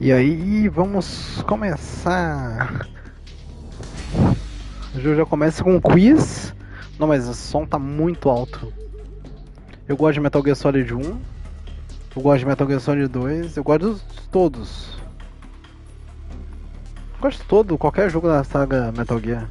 E aí, vamos começar. O jogo já começa com um quiz. Não, mas o som tá muito alto. Eu gosto de Metal Gear Solid 1. Eu gosto de Metal Gear Solid 2. Eu gosto de todos. Eu gosto de todo, qualquer jogo da saga Metal Gear.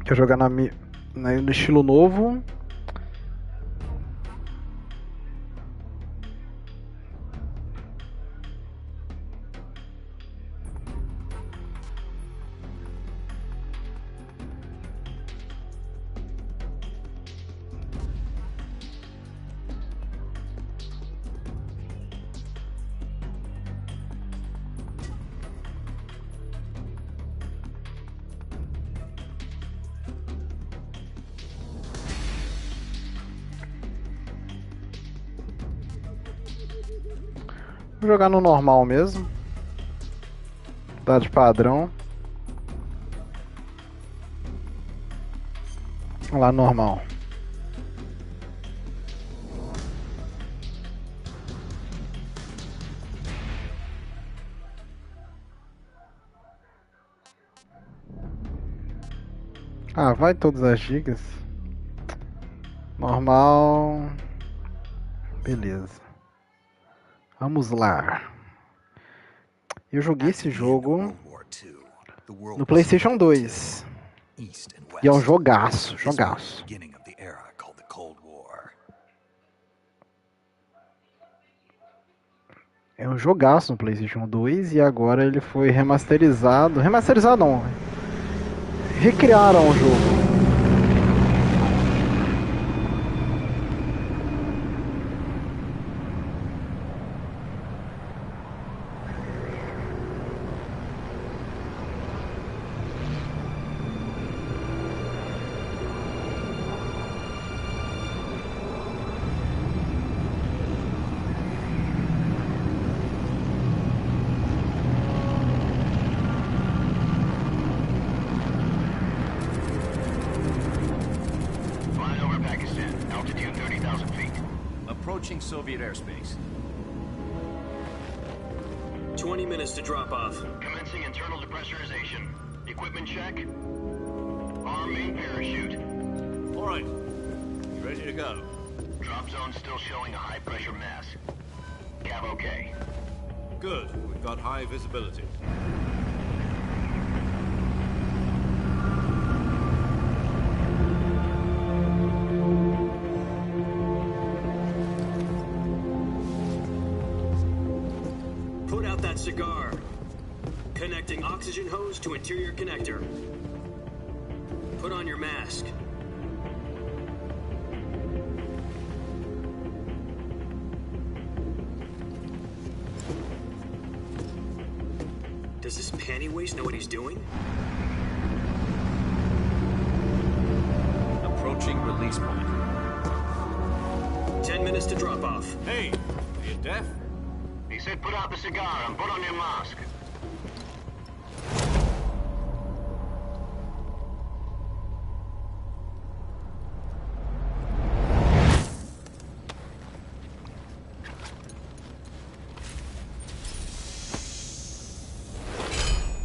Quer jogar no estilo novo. Vou jogar no normal mesmo. Tá de padrão. Lá normal. Ah, vai todas as gigas. Normal. Beleza. Vamos lá. Eu joguei esse jogo no PlayStation 2. E é um jogaço, jogaço. É um jogaço no PlayStation 2 e agora ele foi remasterizado. Remasterizado não. Recriaram o jogo. Approaching Soviet airspace. 20 minutes to drop off. Commencing internal depressurization. Equipment check. Arm main parachute. All right. Ready to go. Drop zone still showing a high pressure mass. Cav okay. Good. We've got high visibility. Put out that cigar. Connecting oxygen hose to interior connector. Put on your mask. Does this panty waste know what he's doing? Approaching release point. 10 minutes to drop off. Hey, are you deaf? He said put out the cigar and put on your mask.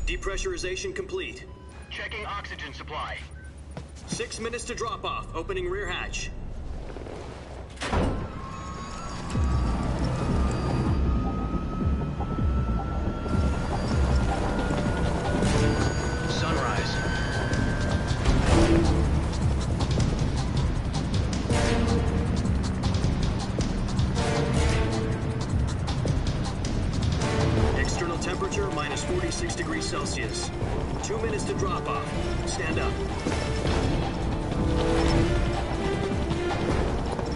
Depressurization complete. Checking oxygen supply. 6 minutes to drop off. Opening rear hatch. Sunrise. External temperature minus 46 degrees Celsius. 2 minutes to drop off. Stand up.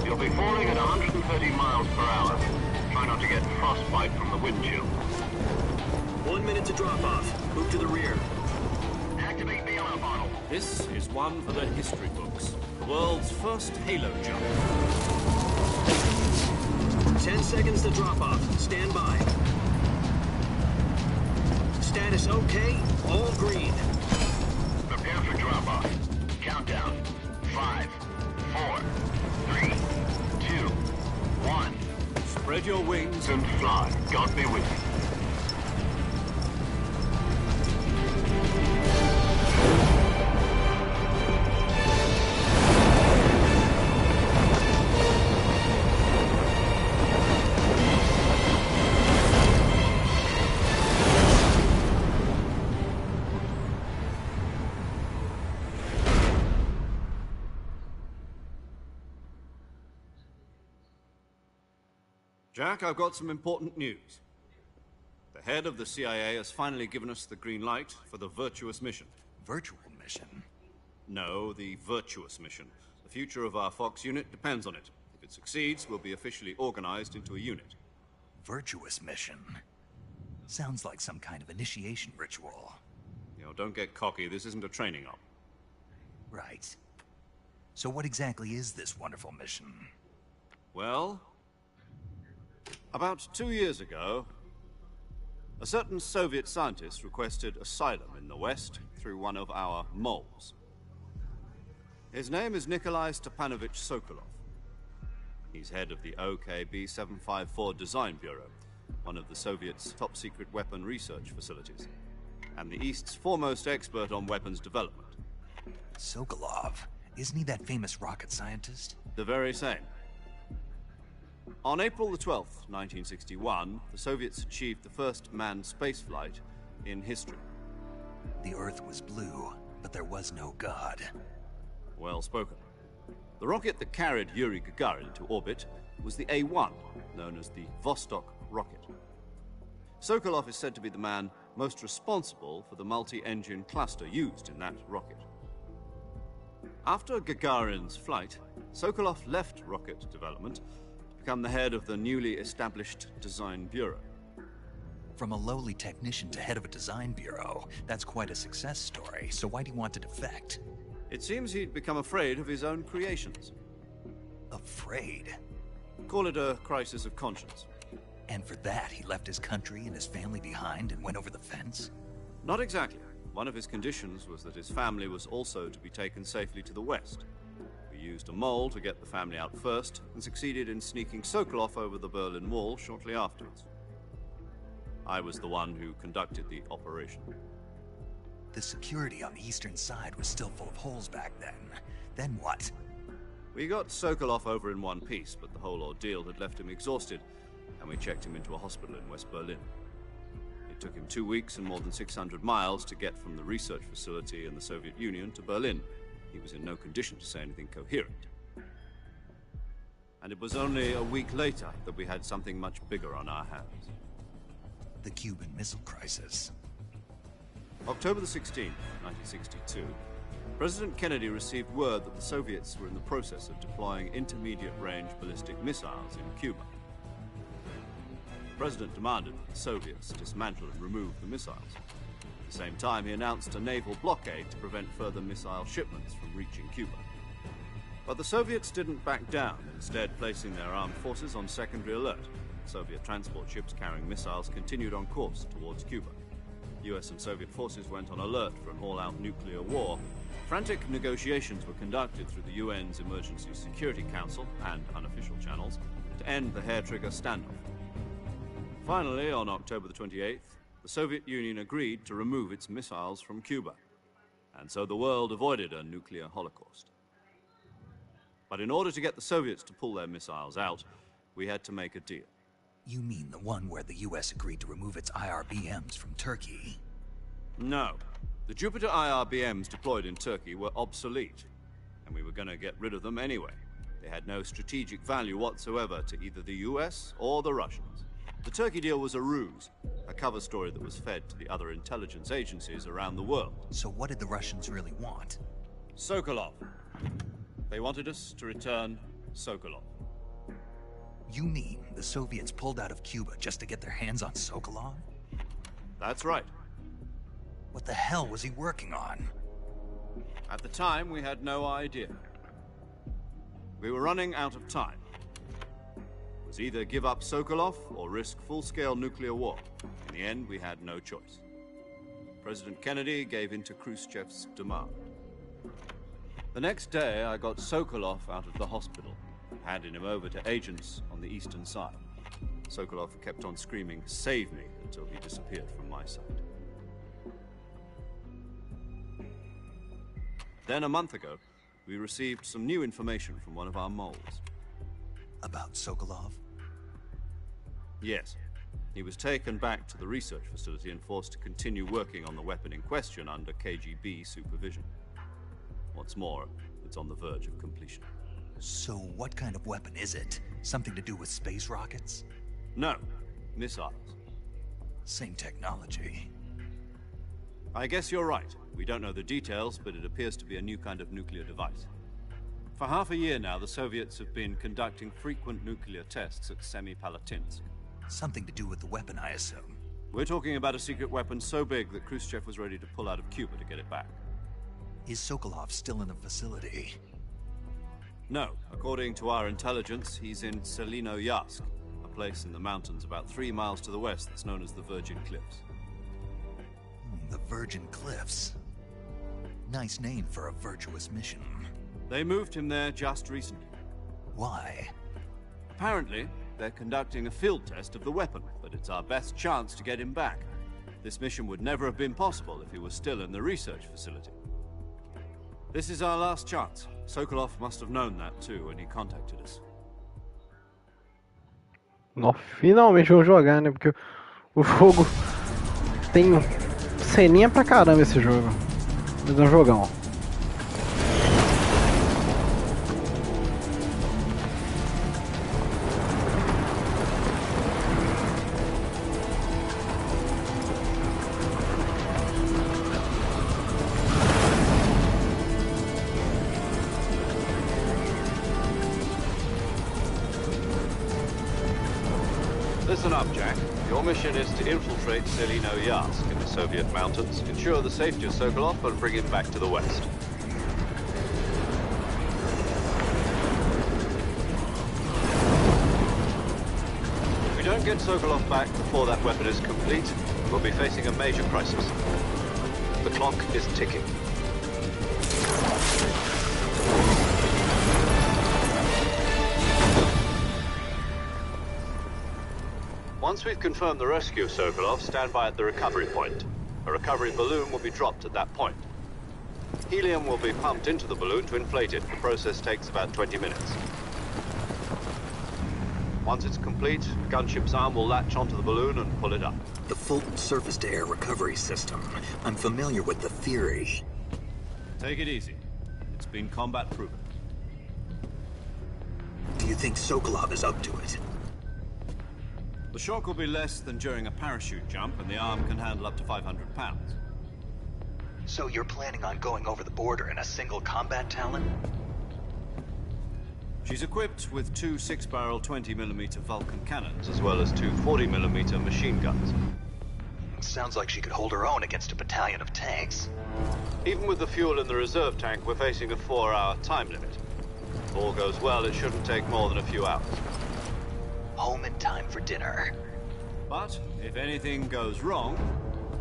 You'll be falling at 130 miles per hour. Try not to get frostbite from the wind chill. 1 minute to drop off. Move to the rear. Activate bailout model. This is one for the history books. The world's first Halo jump. 10 seconds to drop off. Stand by. Status okay, all green. Prepare for drop-off. Countdown. 5, 4, 3, 2, 1. Spread your wings And fly. God be with you. Jack, I've got some important news. The head of the CIA has finally given us the green light for the Virtuous mission. Virtual mission? No, the Virtuous mission. The future of our Fox unit depends on it. If it succeeds, we'll be officially organized into a unit. Virtuous mission? Sounds like some kind of initiation ritual. You know, don't get cocky. This isn't a training op. Right. So what exactly is this wonderful mission? Well, about 2 years ago, a certain Soviet scientist requested asylum in the West through one of our moles. His name is Nikolai Stepanovich Sokolov. He's head of the OKB-754 Design Bureau, one of the Soviets' top-secret weapon research facilities, and the East's foremost expert on weapons development. Sokolov? Isn't he that famous rocket scientist? The very same. On April the 12th, 1961, the Soviets achieved the first manned spaceflight in history. The Earth was blue, but there was no God. Well spoken. The rocket that carried Yuri Gagarin into orbit was the A-1, known as the Vostok rocket. Sokolov is said to be the man most responsible for the multi-engine cluster used in that rocket. After Gagarin's flight, Sokolov left rocket development to become the head of the newly established Design Bureau. From a lowly technician to head of a design bureau, that's quite a success story, so why do you want to defect? It seems he'd become afraid of his own creations. Afraid? Call it a crisis of conscience. And for that, he left his country and his family behind and went over the fence? Not exactly. One of his conditions was that his family was also to be taken safely to the West. We used a mole to get the family out first, and succeeded in sneaking Sokolov over the Berlin Wall shortly afterwards. I was the one who conducted the operation. The security on the eastern side was still full of holes back then. Then what? We got Sokolov over in one piece, but the whole ordeal had left him exhausted, and we checked him into a hospital in West Berlin. It took him 2 weeks and more than 600 miles to get from the research facility in the Soviet Union to Berlin. He was in no condition to say anything coherent. And it was only a week later that we had something much bigger on our hands. The Cuban Missile Crisis. October the 16th, 1962, President Kennedy received word that the Soviets were in the process of deploying intermediate-range ballistic missiles in Cuba. The President demanded that the Soviets dismantle and remove the missiles. At the same time, he announced a naval blockade to prevent further missile shipments from reaching Cuba. But the Soviets didn't back down, instead placing their armed forces on secondary alert. Soviet transport ships carrying missiles continued on course towards Cuba. US and Soviet forces went on alert for an all-out nuclear war. Frantic negotiations were conducted through the UN's Emergency Security Council and unofficial channels to end the hair-trigger standoff. Finally, on October the 28th, the Soviet Union agreed to remove its missiles from Cuba, and so the world avoided a nuclear holocaust. But in order to get the Soviets to pull their missiles out, we had to make a deal. You mean the one where the US agreed to remove its IRBMs from Turkey? No. The Jupiter IRBMs deployed in Turkey were obsolete, and we were going to get rid of them anyway. They had no strategic value whatsoever to either the US or the Russians. The Turkey deal was a ruse, a cover story that was fed to the other intelligence agencies around the world. So what did the Russians really want? Sokolov. They wanted us to return Sokolov. You mean the Soviets pulled out of Cuba just to get their hands on Sokolov? That's right. What the hell was he working on? At the time, we had no idea. We were running out of time. It was either give up Sokolov or risk full-scale nuclear war. In the end, we had no choice. President Kennedy gave in to Khrushchev's demand. The next day, I got Sokolov out of the hospital, handing him over to agents on the eastern side. Sokolov kept on screaming, "Save me," until he disappeared from my sight. Then, a month ago, we received some new information from one of our moles. About Sokolov? Yes. He was taken back to the research facility and forced to continue working on the weapon in question under KGB supervision. What's more, it's on the verge of completion. So what kind of weapon is it? Something to do with space rockets? No, missiles. Same technology. I guess you're right. We don't know the details, but it appears to be a new kind of nuclear device. For half a year now, the Soviets have been conducting frequent nuclear tests at Semipalatinsk. Something to do with the weapon, I assume. We're talking about a secret weapon so big that Khrushchev was ready to pull out of Cuba to get it back. Is Sokolov still in the facility? No. According to our intelligence, he's in Selinoyarsk, a place in the mountains about 3 miles to the west that's known as the Virgin Cliffs. The Virgin Cliffs. Nice name for a virtuous mission. They moved him there just recently. Why? Apparently, they're conducting a field test of the weapon, but it's our best chance to get him back. This mission would never have been possible if he was still in the research facility. This is our last chance. Sokolov must have known that too when he contacted us. Nó, finalmente vou jogar, né? Porque o jogo tem ceninha pra caramba esse jogo. Mas é um jogão. Listen up, Jack. Your mission is to infiltrate Selinoyarsk in the Soviet mountains, ensure the safety of Sokolov, and bring him back to the west. If we don't get Sokolov back before that weapon is complete, we'll be facing a major crisis. The clock is ticking. Once we've confirmed the rescue of Sokolov, stand by at the recovery point. A recovery balloon will be dropped at that point. Helium will be pumped into the balloon to inflate it. The process takes about 20 minutes. Once it's complete, gunship's arm will latch onto the balloon and pull it up. The Fulton surface-to-air recovery system. I'm familiar with the theory. Take it easy. It's been combat proven. Do you think Sokolov is up to it? The shock will be less than during a parachute jump, and the arm can handle up to 500 pounds. So you're planning on going over the border in a single combat Talon? She's equipped with 2 6-barrel 20mm Vulcan cannons, as well as 2 40mm machine guns. Sounds like she could hold her own against a battalion of tanks. Even with the fuel in the reserve tank, we're facing a 4-hour time limit. If all goes well, it shouldn't take more than a few hours. Home in time for dinner. But if anything goes wrong,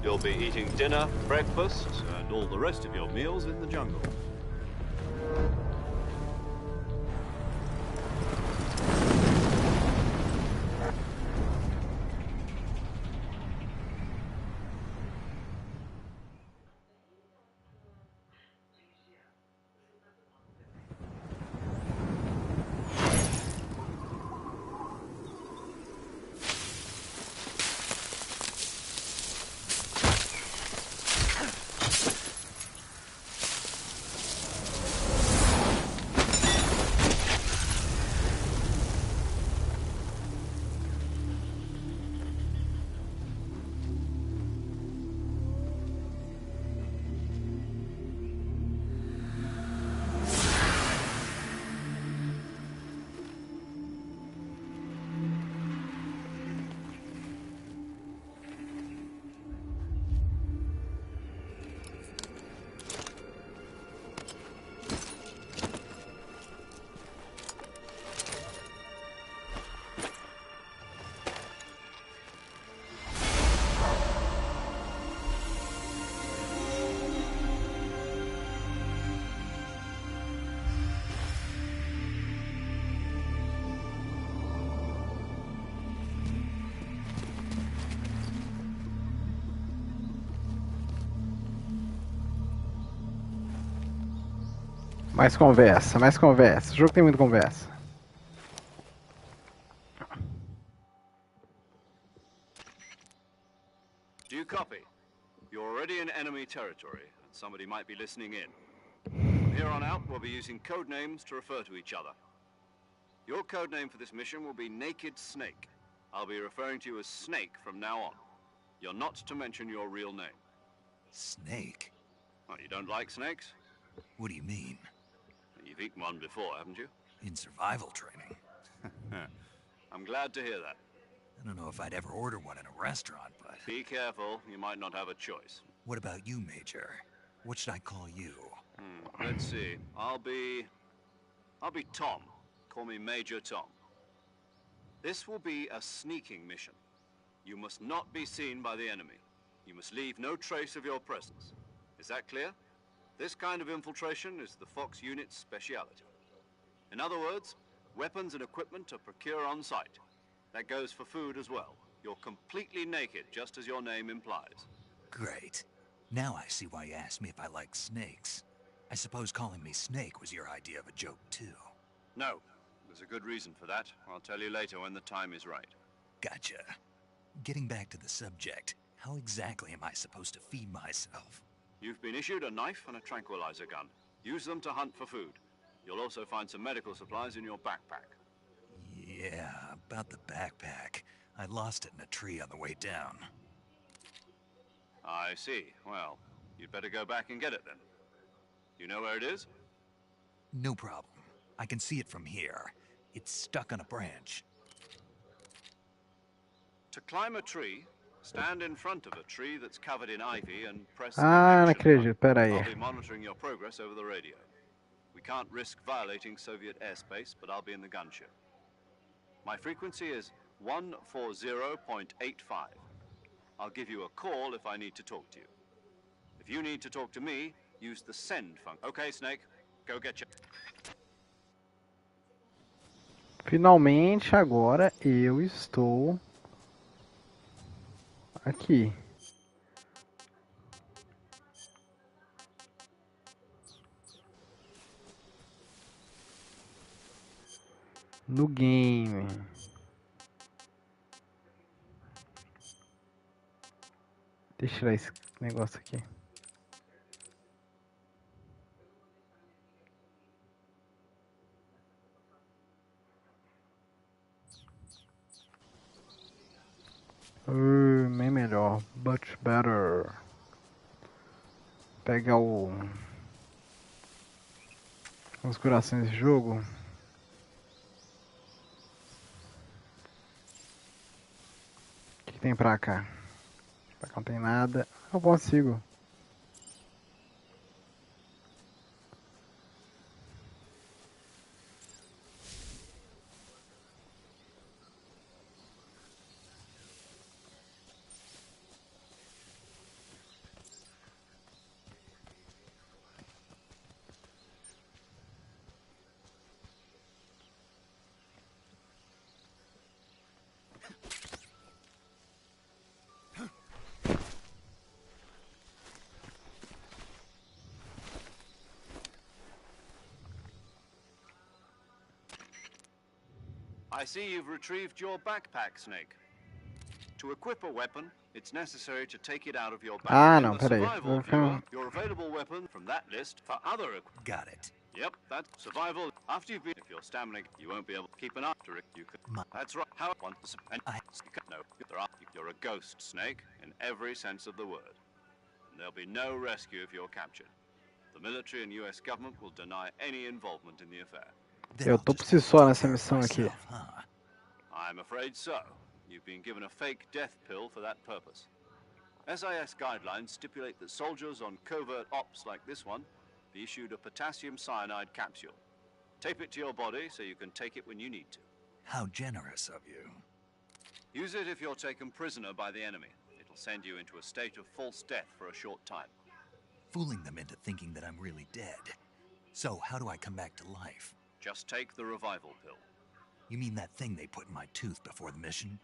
you'll be eating dinner, breakfast, and all the rest of your meals in the jungle. Mais conversa, mais conversa. O jogo tem muita conversa. Do you copy? You're already in enemy territory, and somebody might be listening in. From here on out, we'll be using code names to refer to each other. Your code name for this mission will be Naked Snake. I'll be referring to you as Snake from now on. You're not to mention your real name. Snake? Oh, you don't like snakes? What do you mean? You've eaten one before, haven't you? In survival training? I'm glad to hear that. I don't know if I'd ever order one in a restaurant, but... Be careful, you might not have a choice. What about you, Major? What should I call you? Let's see. I'll be Tom. Call me Major Tom. This will be a sneaking mission. You must not be seen by the enemy. You must leave no trace of your presence. Is that clear? This kind of infiltration is the Fox unit's speciality. In other words, weapons and equipment are procured on site. That goes for food as well. You're completely naked, just as your name implies. Great. Now I see why you asked me if I like snakes. I suppose calling me Snake was your idea of a joke, too. No. There's a good reason for that. I'll tell you later when the time is right. Gotcha. Getting back to the subject, how exactly am I supposed to feed myself? You've been issued a knife and a tranquilizer gun. Use them to hunt for food. You'll also find some medical supplies in your backpack. Yeah, about the backpack. I lost it in a tree on the way down. I see. Well, you'd better go back and get it then. You know where it is? No problem. I can see it from here. It's stuck on a branch. To climb a tree, stand in front of a tree that's covered in ivy and press the Ah, não action acredito. button. Pera I'll aí. be monitoring your progress over the radio. We can't risk violating Soviet airspace, but I'll be in the gunship. My frequency is 140.85. I'll give you a call if I need to talk to you. If you need to talk to me, use the send function. Okay, Snake, go get your... Finalmente, agora eu estou aqui. No game. Deixa eu tirar esse negócio aqui. Bem melhor. Much better. Pegar os corações desse jogo. O que tem pra cá? Pra cá não tem nada. Eu consigo. I see you've retrieved your backpack, Snake. To equip a weapon, it's necessary to take it out of your backpack. Ah, In não, the peraí. survival viewer, your available weapon from that list for other equipment. Got it. Yep, that's survival. After you've been, if you're stamina, you won't be able to keep an eye to it. You could. That's right. How once and no, you're a ghost, Snake, in every sense of the word. And there'll be no rescue if you're captured. The military and U.S. government will deny any involvement in the affair. Eu tô por si só nessa missão aqui. I'm afraid so. You've been given a fake death pill for that purpose. SIS guidelines stipulate that soldiers on covert ops like this one be issued a potassium cyanide capsule. Tape it to your body so you can take it when you need to. How generous of you. Use it if you're taken prisoner by the enemy. It'll send you into a state of false death for a short time. Fooling them into thinking that I'm really dead. So how do I come back to life? Just take the revival pill. You mean that thing they put in my tooth before the mission?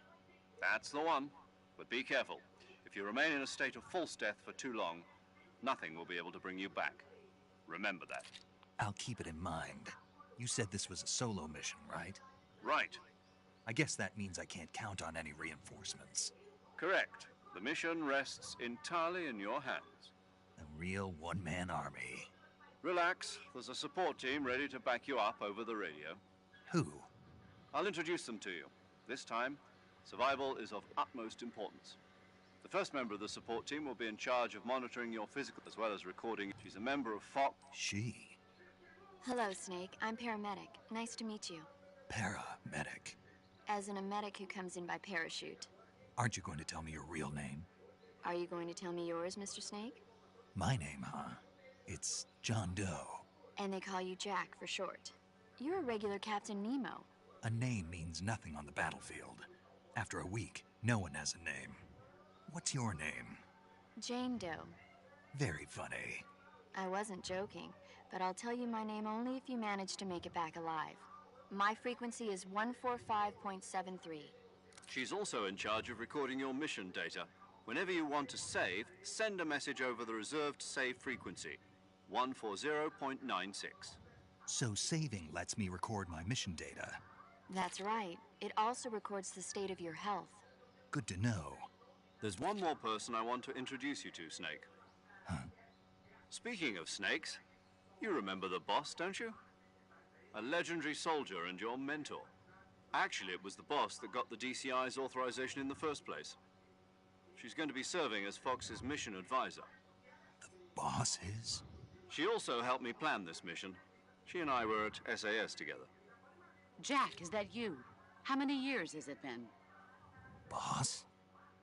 That's the one. But be careful. If you remain in a state of false death for too long, nothing will be able to bring you back. Remember that. I'll keep it in mind. You said this was a solo mission, right? Right. I guess that means I can't count on any reinforcements. Correct. The mission rests entirely in your hands. A real one-man army. Relax. There's a support team ready to back you up over the radio. Who? I'll introduce them to you. This time, survival is of utmost importance. The first member of the support team will be in charge of monitoring your physical as well as recording. She's a member of Fox. She? Hello, Snake. I'm Paramedic. Nice to meet you. Paramedic. As in a medic who comes in by parachute. Aren't you going to tell me your real name? Are you going to tell me yours, Mr. Snake? My name, huh? It's John Doe. And they call you Jack for short. You're a regular Captain Nemo. A name means nothing on the battlefield. After a week, no one has a name. What's your name? Jane Doe. Very funny. I wasn't joking, but I'll tell you my name only if you manage to make it back alive. My frequency is 145.73. She's also in charge of recording your mission data. Whenever you want to save, send a message over the reserved save frequency, 140.96. So saving lets me record my mission data. That's right. It also records the state of your health. Good to know. There's one more person I want to introduce you to, Snake. Huh? Speaking of snakes, you remember the boss, don't you? A legendary soldier and your mentor. Actually, it was the boss that got the DCI's authorization in the first place. She's going to be serving as Fox's mission advisor. The boss is? She also helped me plan this mission. She and I were at SAS together. Jack, is that you? How many years has it been? Boss?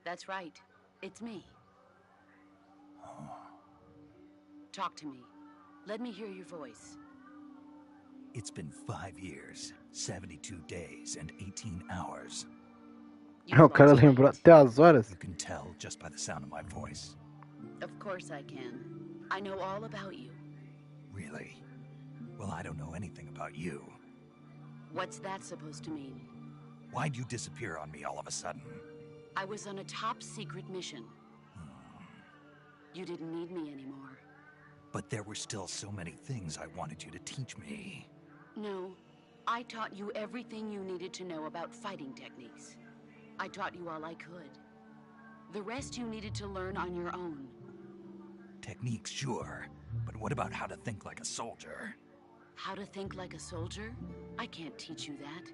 That's right. It's me. Oh. Talk to me. Let me hear your voice. It's been 5 years, 72 days, and 18 hours. O cara lembrou até as horas. You can tell just by the sound of my voice. Of course I can. I know all about you. Really? Well, I don't know anything about you. What's that supposed to mean? Why'd you disappear on me all of a sudden? I was on a top-secret mission. You didn't need me anymore. But there were still so many things I wanted you to teach me. No. I taught you everything you needed to know about fighting techniques. I taught you all I could. The rest you needed to learn on your own. Techniques, sure. But what about how to think like a soldier? How to think like a soldier? I can't teach you that.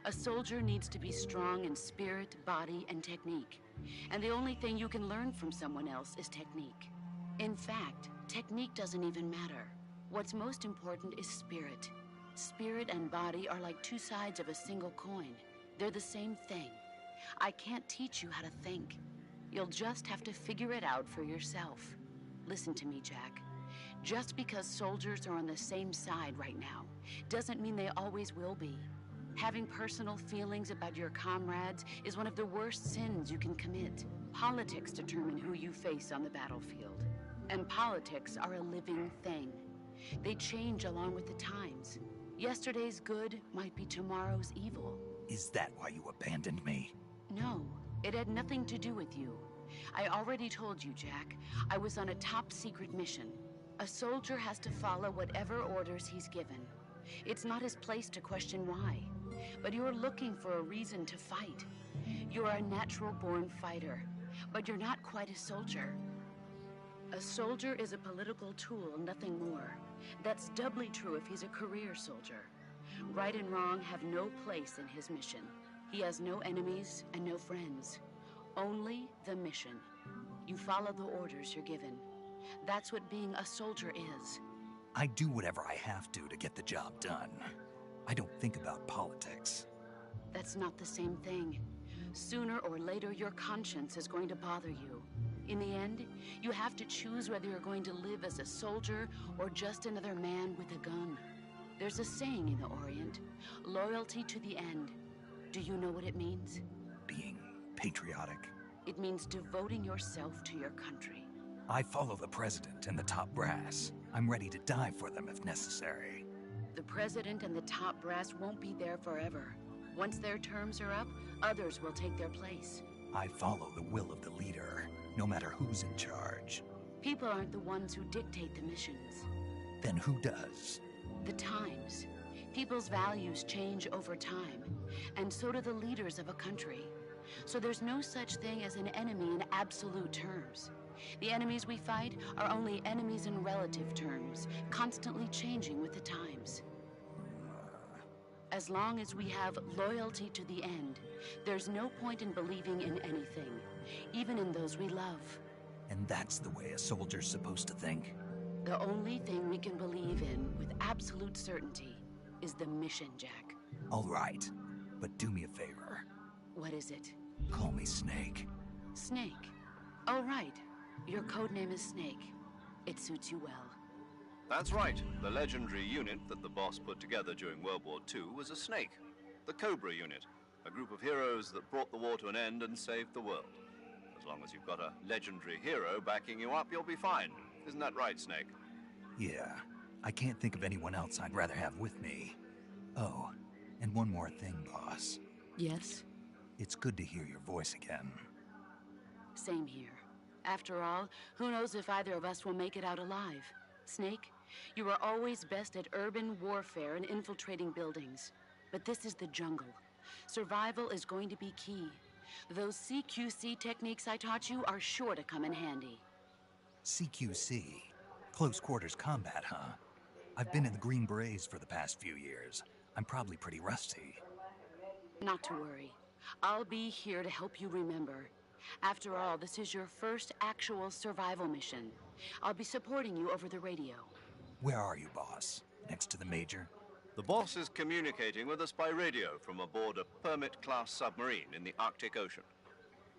A soldier needs to be strong in spirit, body, and technique. And the only thing you can learn from someone else is technique. In fact, technique doesn't even matter. What's most important is spirit. Spirit and body are like two sides of a single coin. They're the same thing. I can't teach you how to think. You'll just have to figure it out for yourself. Listen to me, Jack. Just because soldiers are on the same side right now doesn't mean they always will be. Having personal feelings about your comrades is one of the worst sins you can commit. Politics determine who you face on the battlefield. And politics are a living thing. They change along with the times. Yesterday's good might be tomorrow's evil. Is that why you abandoned me? No, it had nothing to do with you. I already told you, Jack. I was on a top-secret mission. A soldier has to follow whatever orders he's given. It's not his place to question why. But you're looking for a reason to fight. You're a natural-born fighter, but you're not quite a soldier. A soldier is a political tool, nothing more. That's doubly true if he's a career soldier. Right and wrong have no place in his mission. He has no enemies and no friends. Only the mission. You follow the orders you're given. That's what being a soldier is. I do whatever I have to get the job done. I don't think about politics. That's not the same thing. Sooner or later, your conscience is going to bother you. In the end, you have to choose whether you're going to live as a soldier or just another man with a gun. There's a saying in the Orient, loyalty to the end. Do you know what it means? Being patriotic. It means devoting yourself to your country. I follow the president and the top brass. I'm ready to die for them if necessary. The president and the top brass won't be there forever. Once their terms are up, others will take their place. I follow the will of the leader, no matter who's in charge. People aren't the ones who dictate the missions. Then who does? The times. People's values change over time, and so do the leaders of a country. So there's no such thing as an enemy in absolute terms. The enemies we fight are only enemies in relative terms, constantly changing with the times. As long as we have loyalty to the end, there's no point in believing in anything, even in those we love. And that's the way a soldier's supposed to think? The only thing we can believe in with absolute certainty is the mission, Jack. All right, but do me a favor. What is it? Call me Snake. Snake. Oh, right. Your codename is Snake. It suits you well. That's right. The legendary unit that the boss put together during World War II was a Snake. The Cobra unit. A group of heroes that brought the war to an end and saved the world. As long as you've got a legendary hero backing you up, you'll be fine. Isn't that right, Snake? Yeah. I can't think of anyone else I'd rather have with me. Oh, and one more thing, boss. Yes? It's good to hear your voice again. Same here. After all, who knows if either of us will make it out alive? Snake, you are always best at urban warfare and infiltrating buildings. But this is the jungle. Survival is going to be key. Those CQC techniques I taught you are sure to come in handy. CQC? Close quarters combat, huh? I've been in the Green Berets for the past few years. I'm probably pretty rusty. Not to worry. I'll be here to help you remember. After all, this is your first actual survival mission. I'll be supporting you over the radio. Where are you, boss? Next to the Major? The boss is communicating with us by radio from aboard a Permit-class submarine in the Arctic Ocean.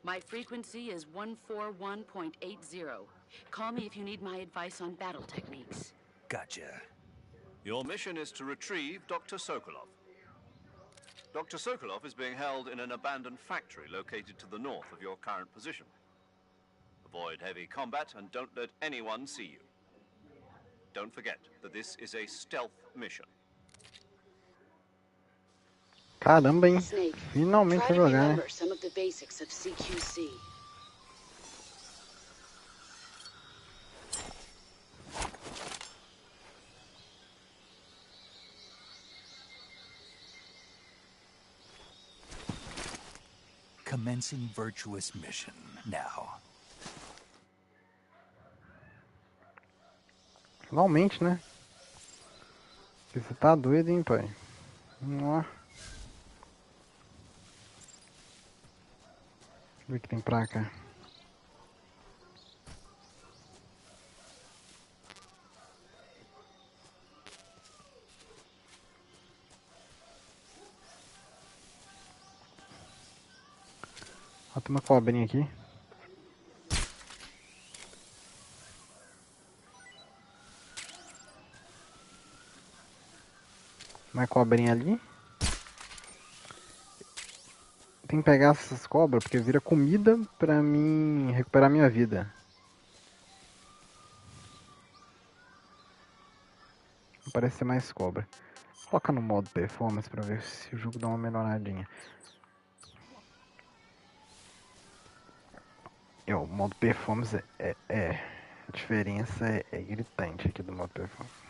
My frequency is 141.80. Call me if you need my advice on battle techniques. Gotcha. Your mission is to retrieve Dr. Sokolov. Dr. Sokolov is being held in an abandoned factory located to the north of your current position. Avoid heavy combat and don't let anyone see you. Don't forget that this is a stealth mission. Caramba, hein? Snake, Finalmente try to vou jogar, né? remember some of the basics of CQC. Commencing virtuous mission now. Finalmente, né? Você tá doido, hein, pai? Vamos lá. Deixa eu ver o que tem pra cá. Ó, tem uma cobrinha aqui. Uma cobrinha ali. Tem que pegar essas cobras porque vira comida pra mim recuperar minha vida. Parece ser mais cobra. Coloca no modo performance pra ver se o jogo dá uma melhoradinha. O modo performance a diferença é gritante aqui do modo performance.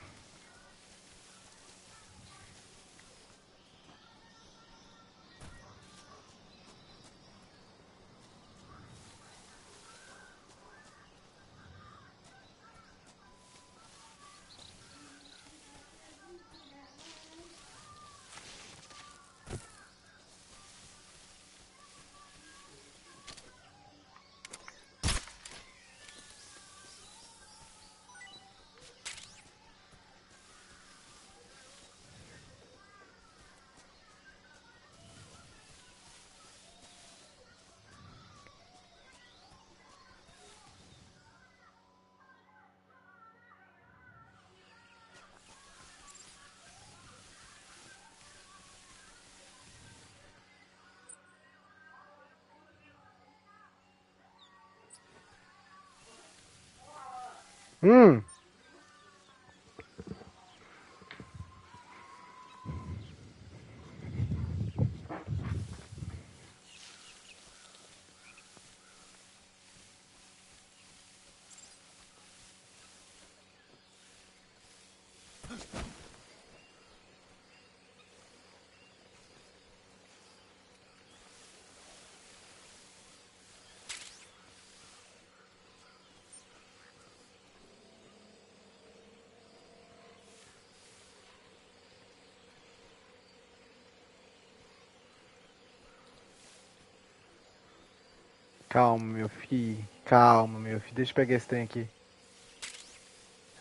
Calma, meu filho. Calma, meu filho. Deixa eu pegar esse trem aqui.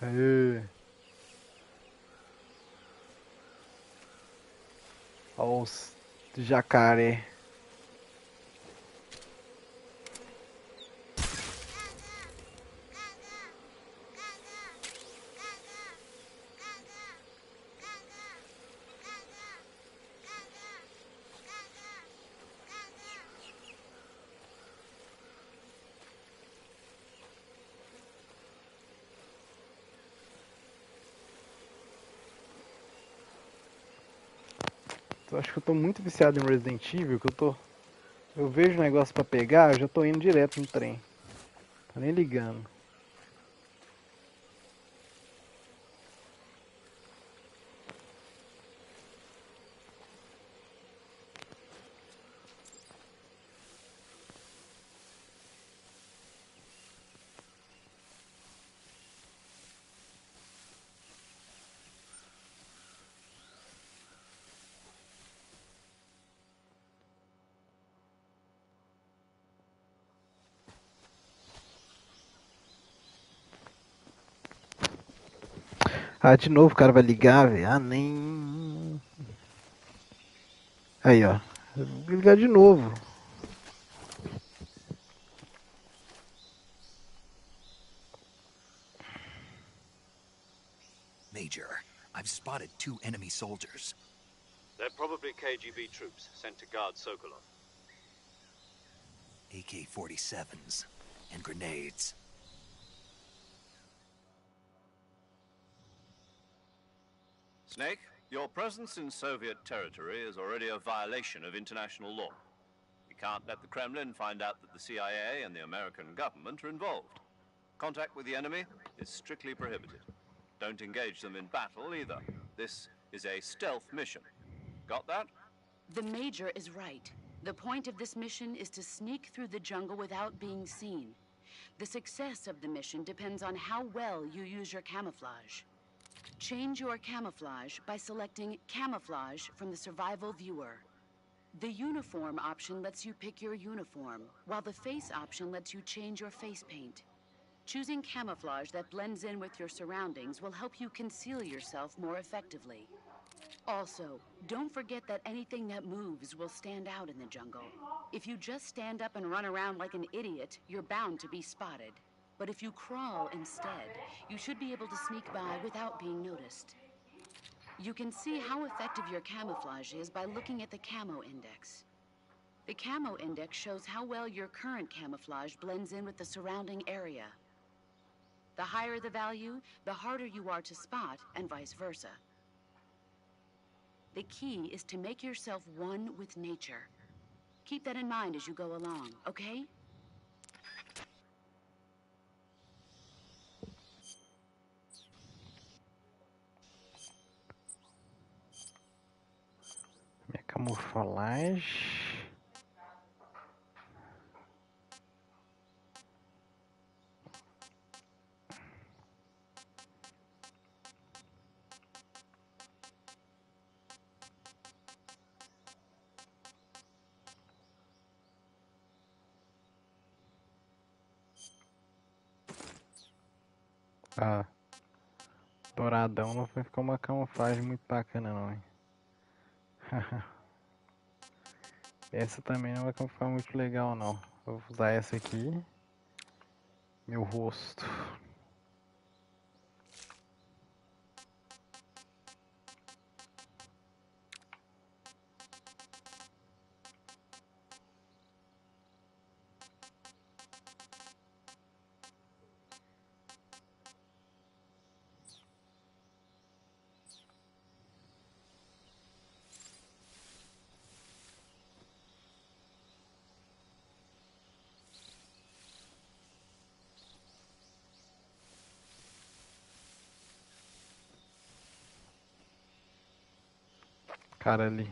Aê. Olha os jacaré. Eu acho que eu tô muito viciado em Resident Evil, que eu vejo um negócio pra pegar, eu já tô indo direto no trem. Tô nem ligando. Ah, de novo o cara vai ligar, velho. Ah, nem. Aí, ó. Vou ligar de novo. Major, I've spotted 2 enemy soldiers. They're probably KGB troops sent to guard Sokolov. AK-47s and grenades. Snake, your presence in Soviet territory is already a violation of international law. We can't let the Kremlin find out that the CIA and the American government are involved. Contact with the enemy is strictly prohibited. Don't engage them in battle either. This is a stealth mission. Got that? The Major is right. The point of this mission is to sneak through the jungle without being seen. The success of the mission depends on how well you use your camouflage. Change your camouflage by selecting Camouflage from the Survival Viewer. The Uniform option lets you pick your uniform, while the Face option lets you change your face paint. Choosing camouflage that blends in with your surroundings will help you conceal yourself more effectively. Also, don't forget that anything that moves will stand out in the jungle. If you just stand up and run around like an idiot, you're bound to be spotted. But if you crawl instead, you should be able to sneak by without being noticed. You can see how effective your camouflage is by looking at the Camo Index. The Camo Index shows how well your current camouflage blends in with the surrounding area. The higher the value, the harder you are to spot, and vice versa. The key is to make yourself one with nature. Keep that in mind as you go along, okay? Minha camuflagem. Ah, douradão não vai ficar uma camuflagem muito bacana não, hein? Essa também não vai ficar muito legal não. Vou usar essa aqui. Meu rosto. Cara ali.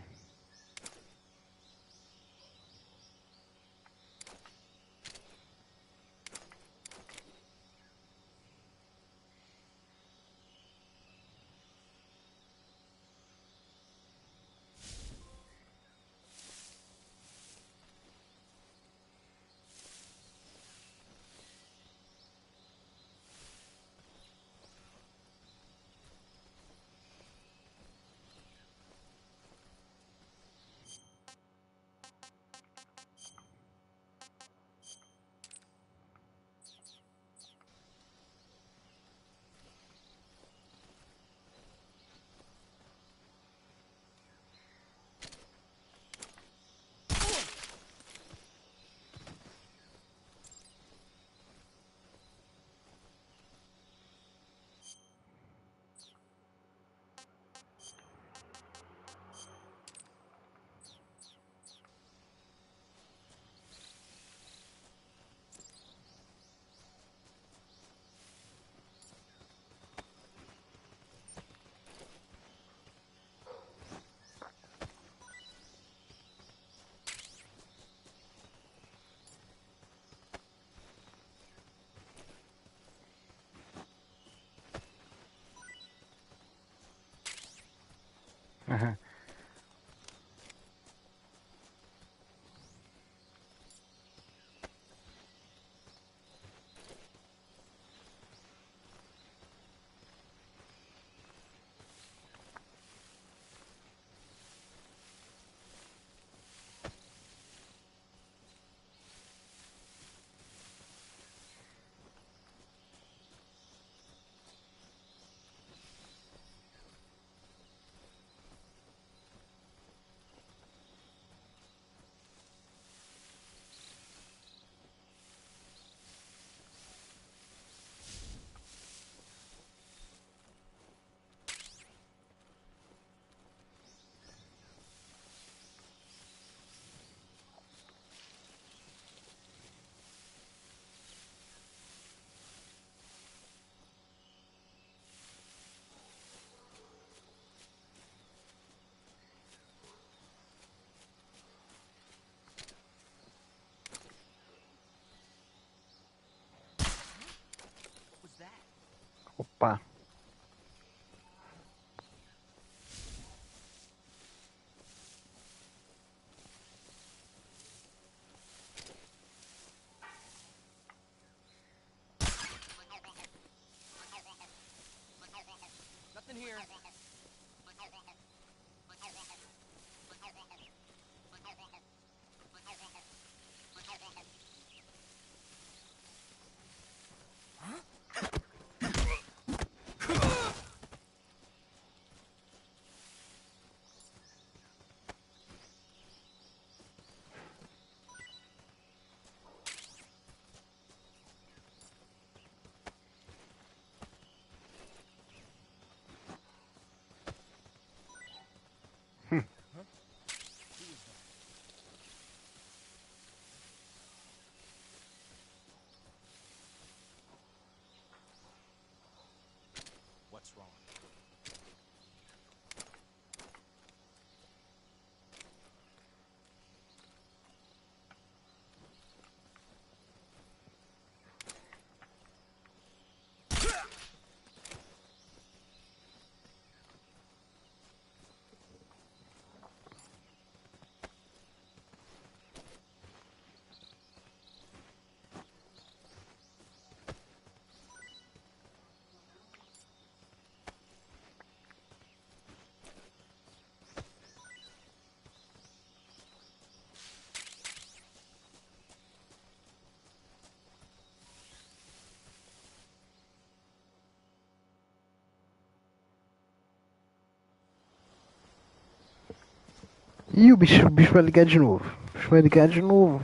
Ih, o bicho vai ligar de novo. O bicho vai ligar de novo.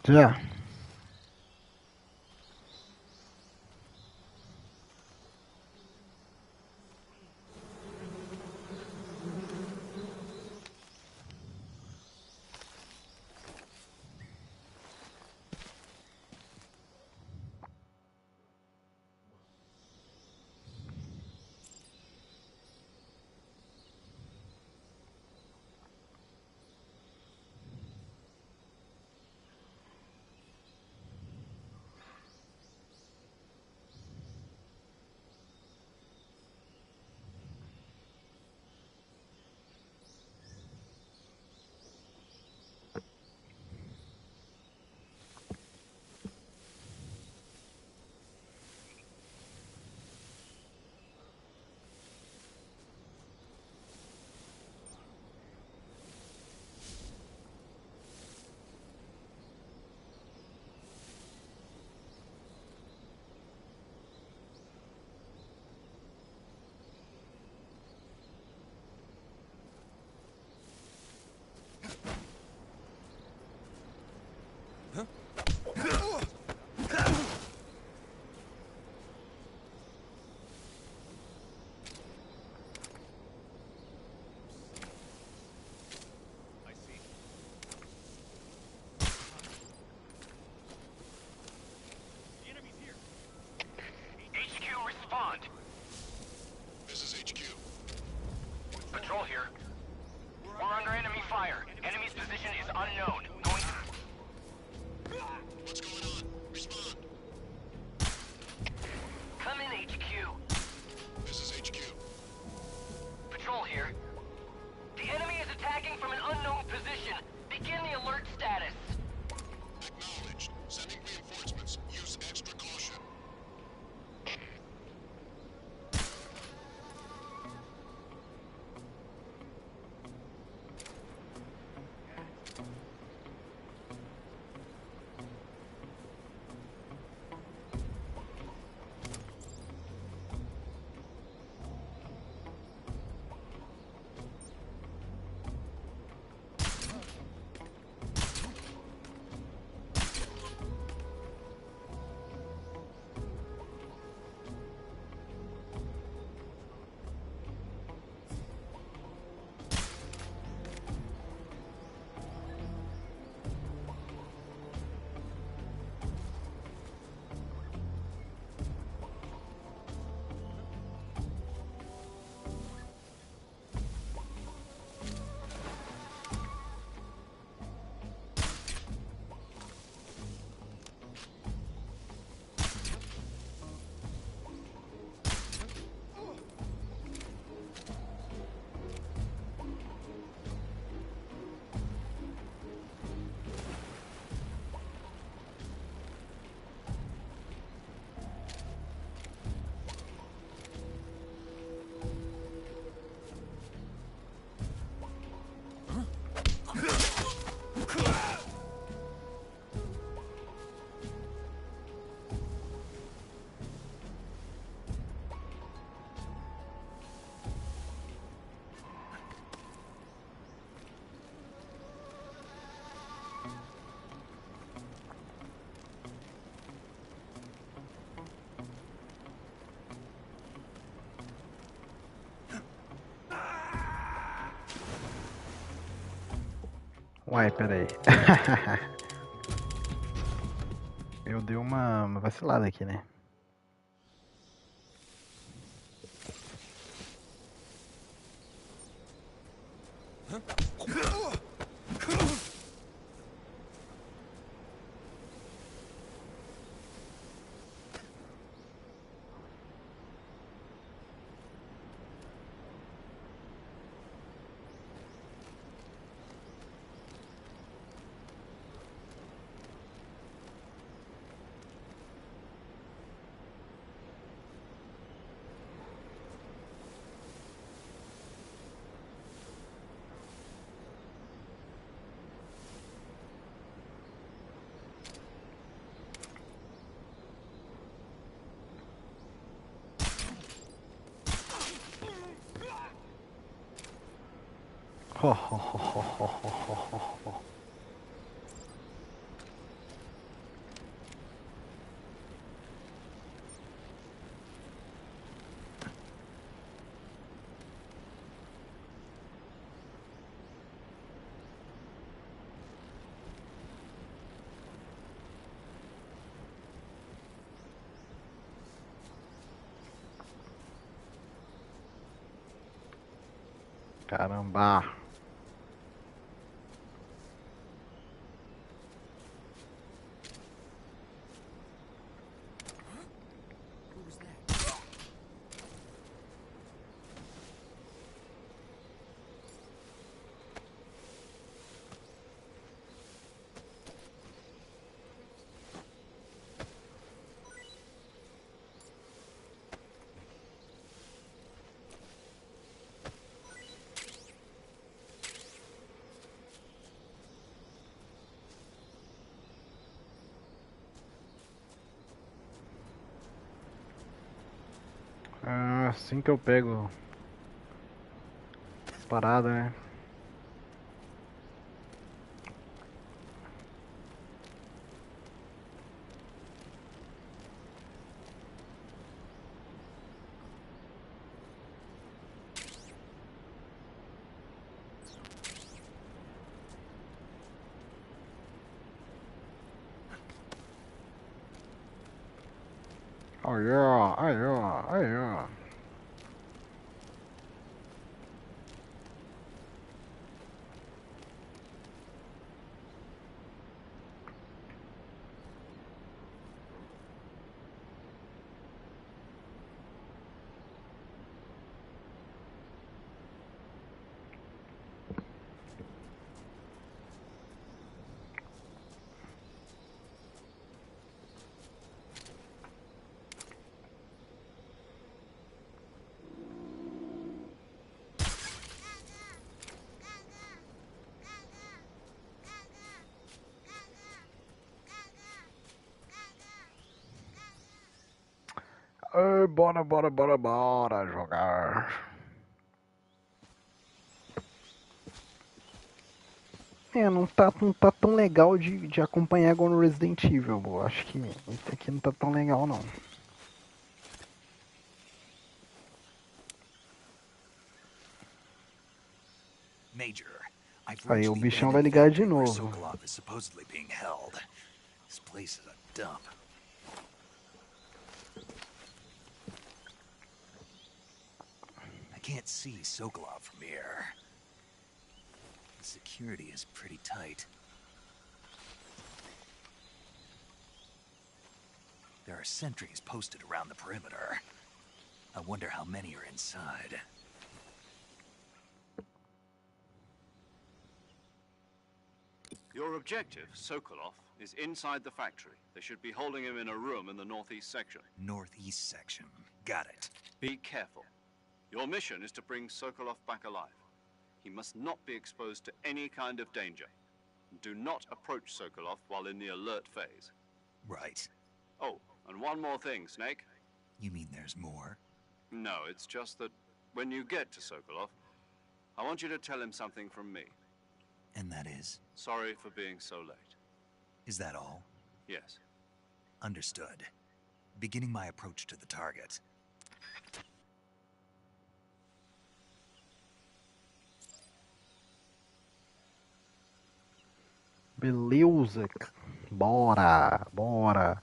Já. HQ, respond. This is HQ. Patrol here. We're under enemy fire. Enemy's position is unknown. Going. What's going on? Respond. Come in, HQ. This is HQ. Patrol here. The enemy is attacking from an unknown position. Begin the alert status. Acknowledged. Sending reinforcements. Use extra caution. Uai, peraí. Eu dei uma vacilada aqui, né? Ho, ho, ho, ho, ho, ho, ho, ho. Caramba. É assim que eu pego as paradas, né? Oh yeah, oh yeah, oh yeah. Ai, bora, bora, bora, bora jogar. É, não tá tão legal de acompanhar igual no Resident Evil, eu acho que esse aqui não tá tão legal não. Major, I've Aí reached o the bichão vai abandoned ligar de factory where novo. Sokolov is supposedly being held. This place is a dump. I can't see Sokolov from here. The security is pretty tight. There are sentries posted around the perimeter. I wonder how many are inside. Your objective, Sokolov, is inside the factory. They should be holding him in a room in the northeast section. Northeast section. Got it. Be careful. Your mission is to bring Sokolov back alive. He must not be exposed to any kind of danger. Do not approach Sokolov while in the alert phase. Right. Oh, and one more thing, Snake. You mean there's more? No, it's just that when you get to Sokolov, I want you to tell him something from me. And that is? Sorry for being so late. Is that all? Yes. Understood. Beginning my approach to the target. Beleza, bora, bora.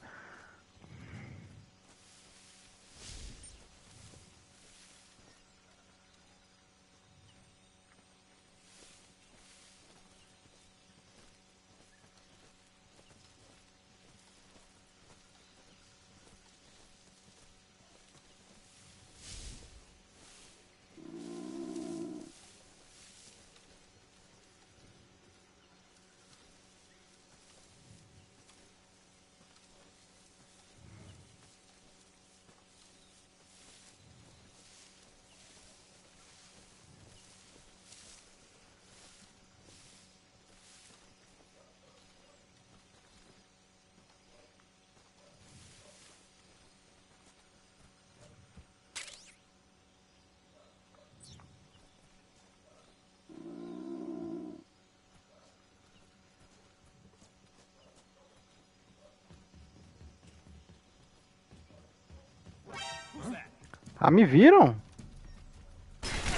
Ah, me viram?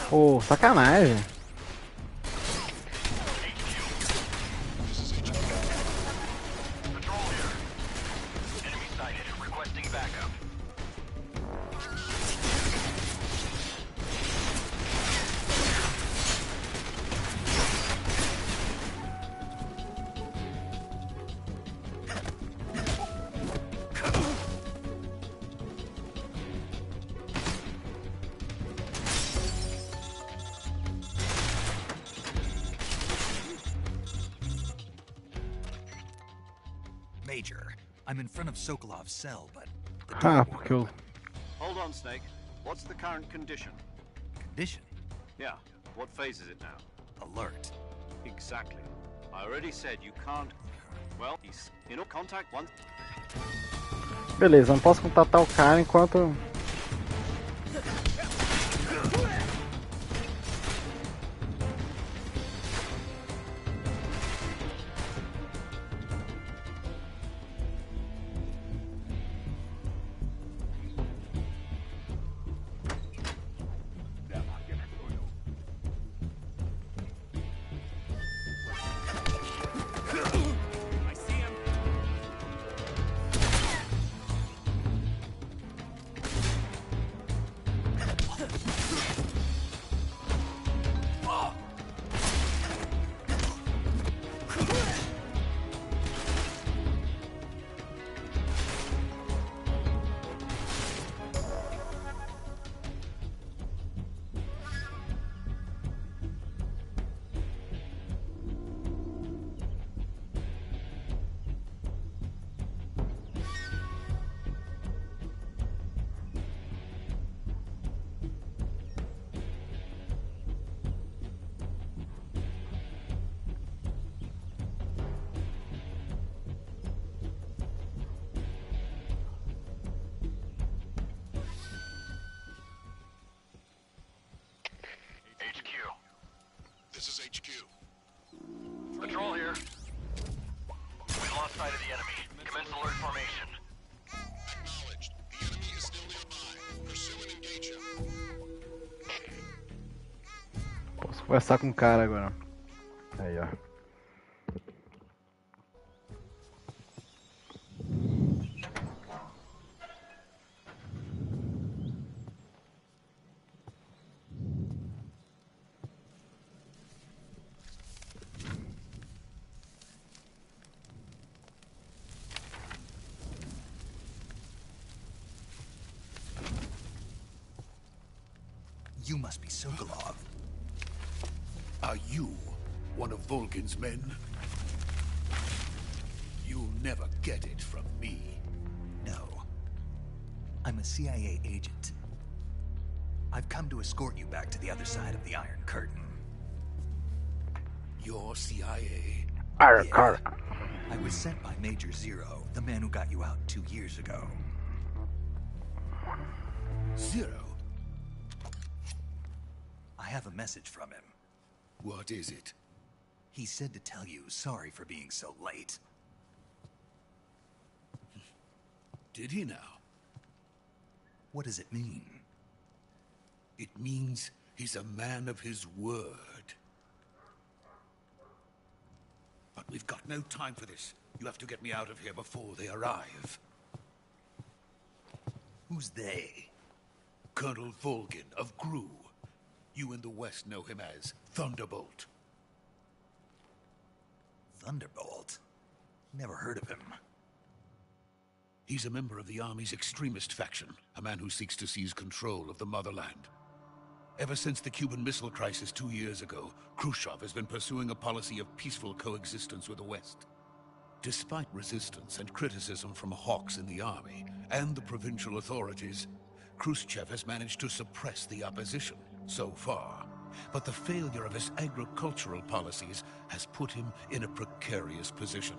Pô, sacanagem. Patrol here. Enemy sighted. Requesting backup. Major, I'm in front of Sokolov's cell, but the Ah, door porque eu... Hold on, Snake. What's the current condition? condition. Yeah. What phase is it now? Alert. Exactly. I already said you can't. Well, he's in contact once. Beleza, não posso contatar o cara enquanto... HQ. This is HQ. Patrol here. We lost sight of the enemy. Commence alert formation. Acknowledged. The enemy is still nearby. Pursue and engage him. Posso conversar com o cara agora. Aí, ó. You must be Sokolov. Are you one of Volgin's men? You'll never get it from me. No. I'm a CIA agent. I've come to escort you back to the other side of the Iron Curtain. You're CIA? Iron Yeah. Curtain. I was sent by Major Zero, the man who got you out 2 years ago. Zero? I have a message from him. What is it? He said to tell you sorry for being so late. Did he now? What does it mean? It means he's a man of his word. But we've got no time for this. You have to get me out of here before they arrive. Who's they? Colonel Volgin of GRU. You in the West know him as Thunderbolt. Thunderbolt? Never heard of him. He's a member of the Army's extremist faction, a man who seeks to seize control of the motherland. Ever since the Cuban Missile Crisis 2 years ago, Khrushchev has been pursuing a policy of peaceful coexistence with the West. Despite resistance and criticism from hawks in the army and the provincial authorities, Khrushchev has managed to suppress the opposition so far. But the failure of his agricultural policies has put him in a precarious position.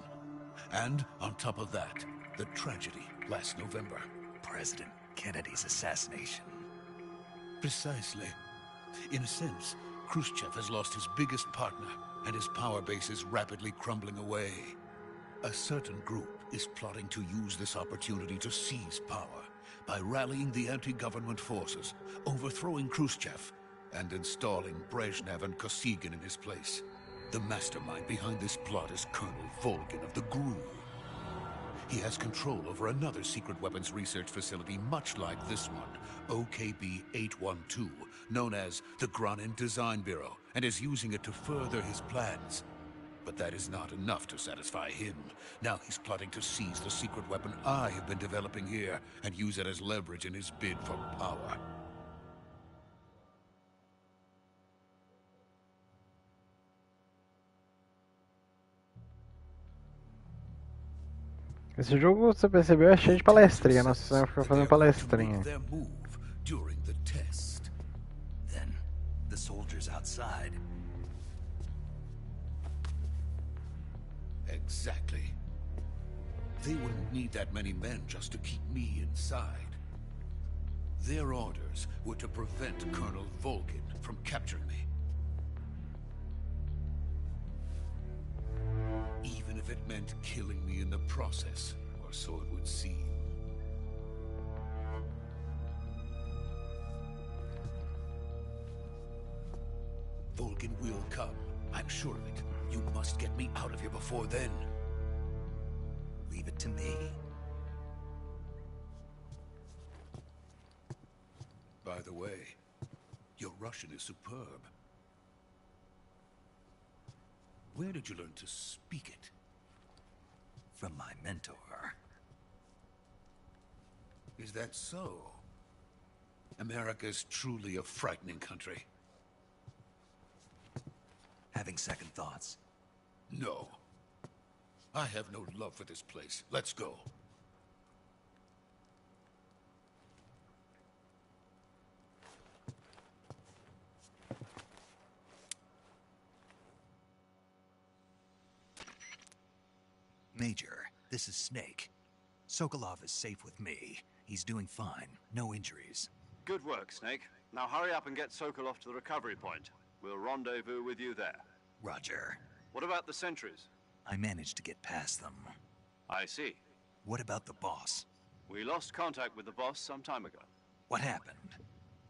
And on top of that, the tragedy last November. President Kennedy's assassination. Precisely. In a sense, Khrushchev has lost his biggest partner, and his power base is rapidly crumbling away. A certain group is plotting to use this opportunity to seize power by rallying the anti-government forces, overthrowing Khrushchev, and installing Brezhnev and Kosygin in his place. The mastermind behind this plot is Colonel Volgin of the GRU. He has control over another secret weapons research facility much like this one, OKB-812, known as the Granin Design Bureau, and is using it to further his plans. But that is not enough to satisfy him. Now he's plotting to seize the secret weapon I have been developing here and use it as leverage in his bid for power. Esse jogo, você percebeu, é cheio de palestrinha. Nossa senhora fica fazendo palestrinha. Their move during the test. Then, the soldiers outside. Exactly. They wouldn't need that many men just to keep me inside. Their orders were to prevent Colonel Volgin from capturing me. Even if it meant killing me in the process, or so it would seem. Volgin will come. I'm sure of it. You must get me out of here before then. Leave it to me. By the way, your Russian is superb. Where did you learn to speak it? From my mentor. Is that so? America's truly a frightening country. Having second thoughts. No. I have no love for this place. Let's go. Major, this is Snake. Sokolov is safe with me. He's doing fine. No injuries. Good work, Snake. Now hurry up and get Sokolov to the recovery point. We'll rendezvous with you there. Roger. What about the sentries? I managed to get past them. I see. What about the boss? We lost contact with the boss some time ago. What happened?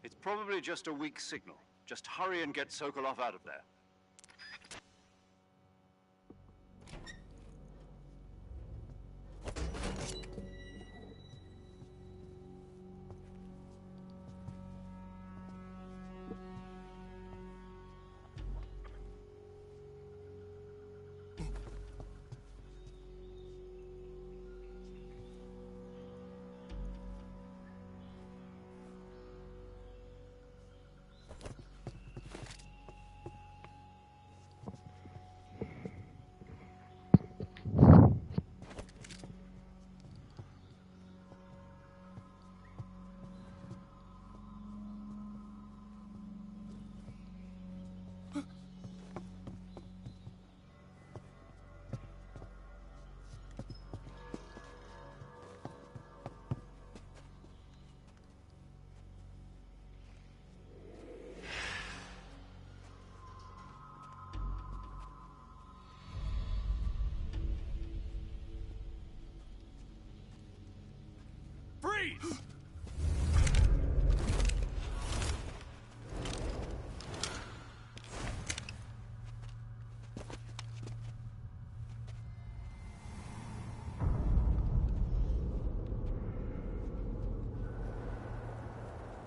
It's probably just a weak signal. Just hurry and get Sokolov out of there. Freeze!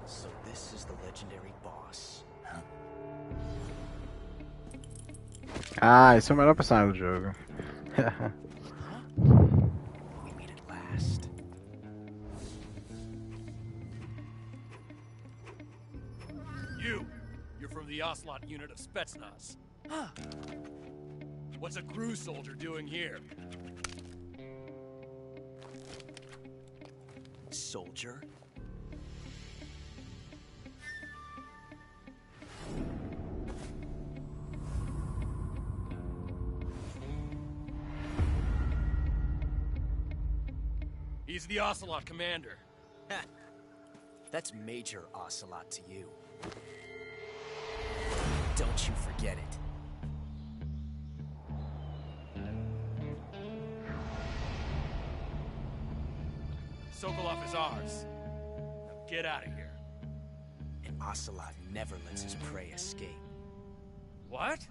So this is the legendary boss. Ah, esse é o melhor personagem do jogo. We meet at last. You're from the Ocelot unit of Spetsnaz. What's a GRU soldier doing here? Soldier? He's the Ocelot commander. That's Major Ocelot to you. Don't you forget it. Sokolov is ours. get out of here. And Ocelot never lets his prey escape. What?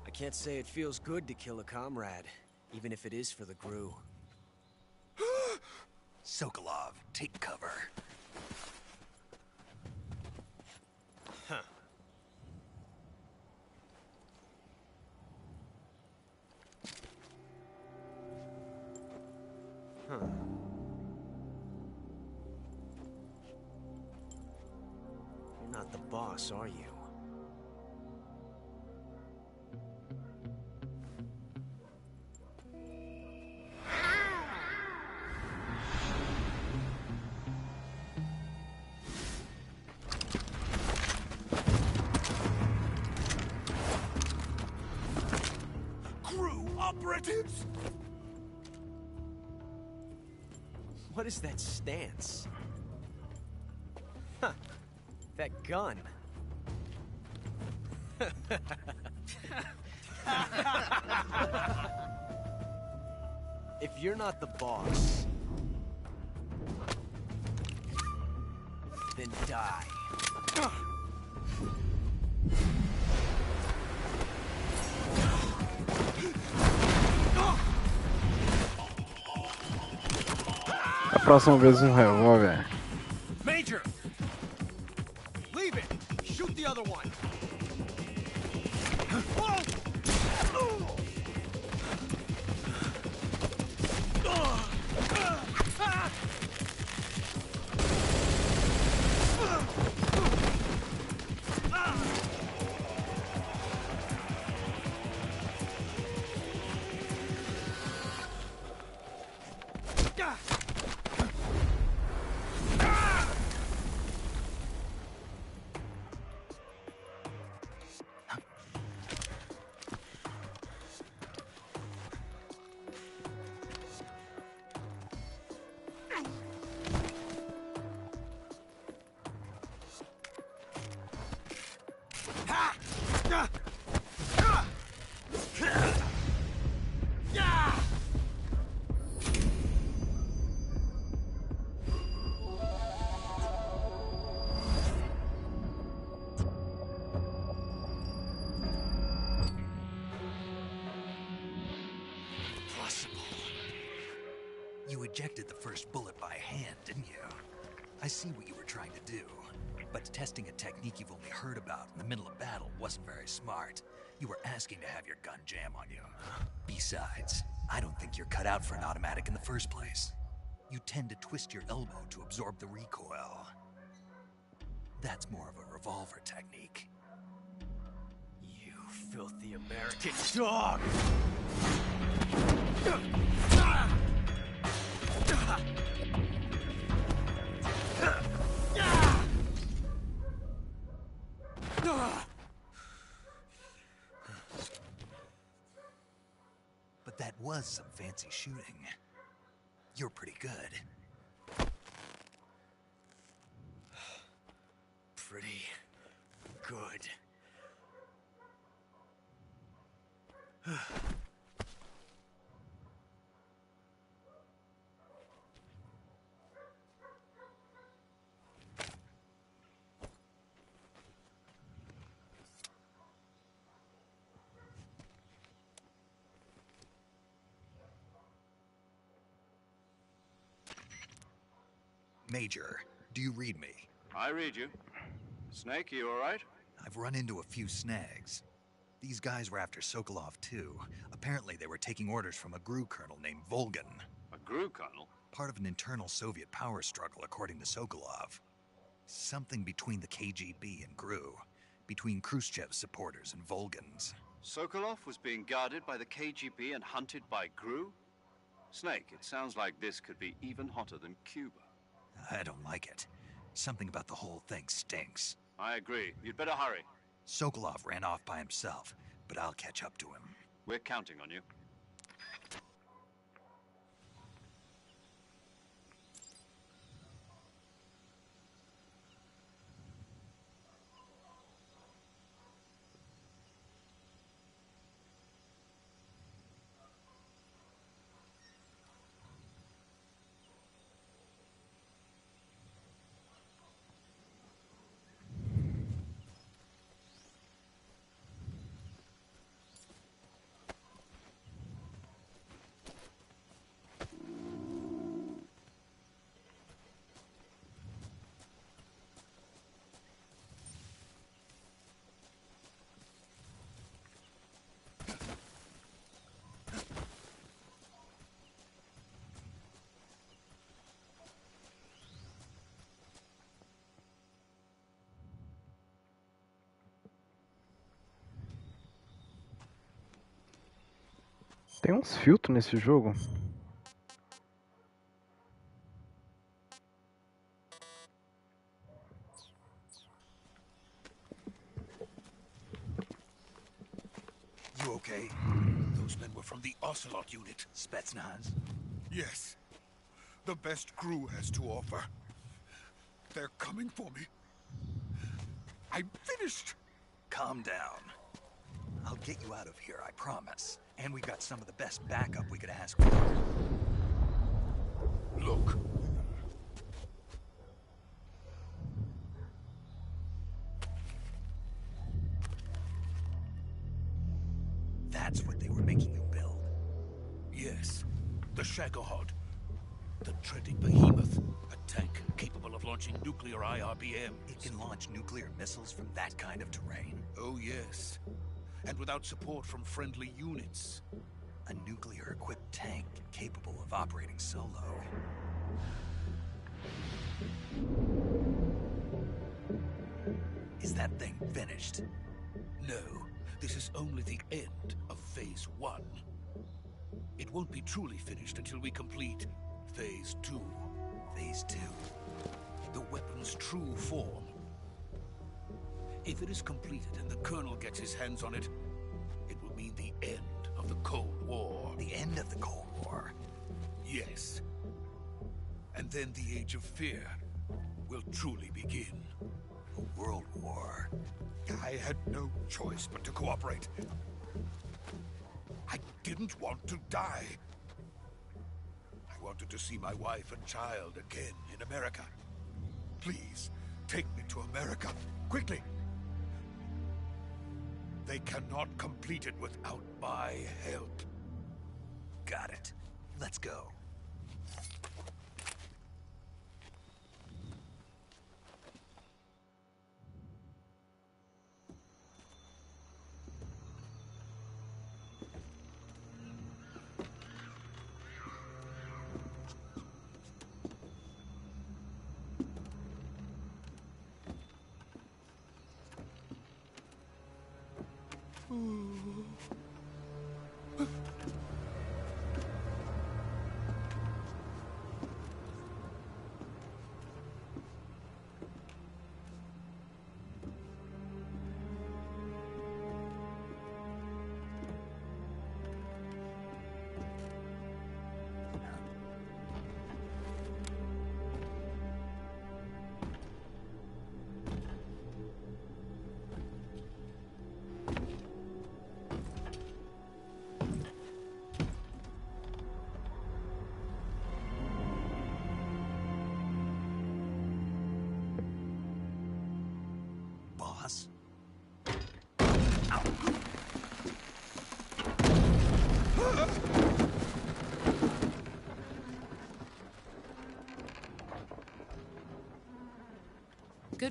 I can't say it feels good to kill a comrade, even if it is for the Gru. Sokolov, take cover. Huh. Huh. You're not the boss, are you? Operatives? What is that stance? Huh. That gun. If you're not the boss, then die. Próxima vez um revólver. Major! Leave it! Shoot the other one! You ejected the first bullet by hand, didn't you? I see what you were trying to do. But testing a technique you've only heard about in the middle of battle wasn't very smart. You were asking to have your gun jam on you. Besides, I don't think you're cut out for an automatic in the first place. You tend to twist your elbow to absorb the recoil. That's more of a revolver technique. You filthy American dog! But that was some fancy shooting. You're pretty good. Pretty good. Major, do you read me? I read you. Snake, you alright? I've run into a few snags. These guys were after Sokolov too. Apparently they were taking orders from a GRU colonel named Volgan. A GRU colonel? Part of an internal Soviet power struggle, according to Sokolov. Something between the KGB and GRU. Between Khrushchev's supporters and Volgan's. Sokolov was being guarded by the KGB and hunted by GRU? Snake, it sounds like this could be even hotter than Cuba. I don't like it. Something about the whole thing stinks. I agree. You'd better hurry. Sokolov ran off by himself, but I'll catch up to him. We're counting on you. Tem uns filtros nesse jogo. You okay? Those men were from the Ocelot unit. Spetsnaz? Yes. The best GRU has to offer. They're coming for me. I'm finished. Calm down. I'll get you out of here, I promise. And we got some of the best backup we could ask for. Look. That's what they were making you build? Yes. The Shagohod. The treading behemoth. A tank capable of launching nuclear IRBM. It can launch nuclear missiles from that kind of terrain? Oh, yes. And without support from friendly units. A nuclear-equipped tank capable of operating solo. Is that thing finished? No, this is only the end of Phase 1. It won't be truly finished until we complete Phase 2. Phase 2? The weapon's true form. If it is completed and the Colonel gets his hands on it, it will mean the end of the Cold War. The end of the Cold War? Yes. And then the Age of Fear will truly begin. A world war? I had no choice but to cooperate. I didn't want to die. I wanted to see my wife and child again in America. Please, take me to America, quickly. They cannot complete it without my help. Got it. Let's go.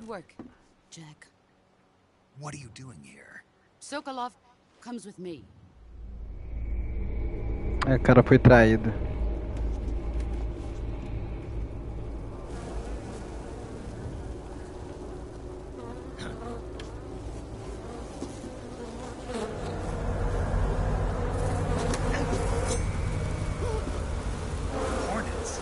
Good work, Jack. What are you doing here? Sokolov comes with me. O cara foi traído. Hornets.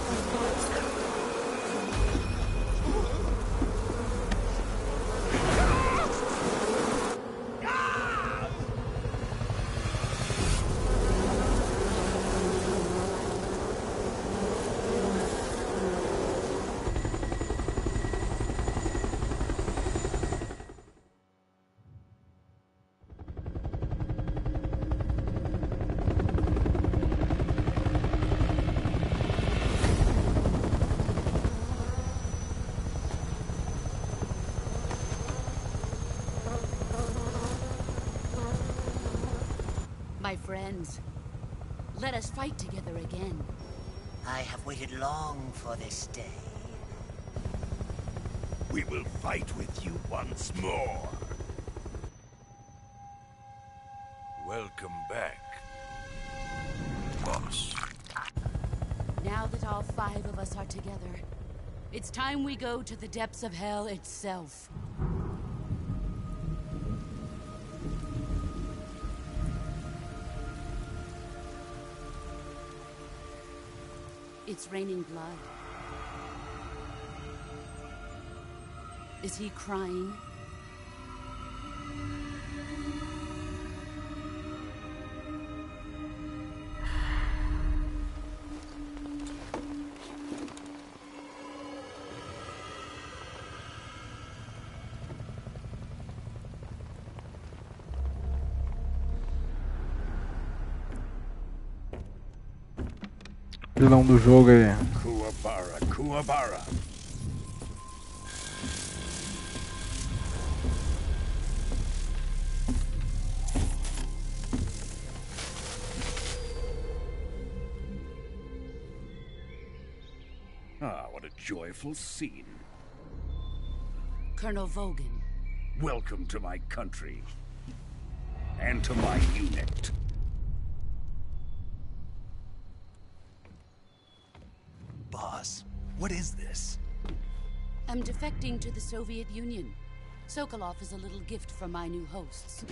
My friends, let us fight together again. I have waited long for this day. We will fight with you once more. Welcome back, boss. Now that all 5 of us are together, it's time we go to the depths of hell itself. It's raining blood. Is he crying? Vilão do jogo aí. Kuwabara, Kuwabara. Ah, what a joyful scene. Colonel Vogan. Welcome to my country. And to my unit. Boss, what is this? I'm defecting to the Soviet Union. Sokolov is a little gift from my new hosts.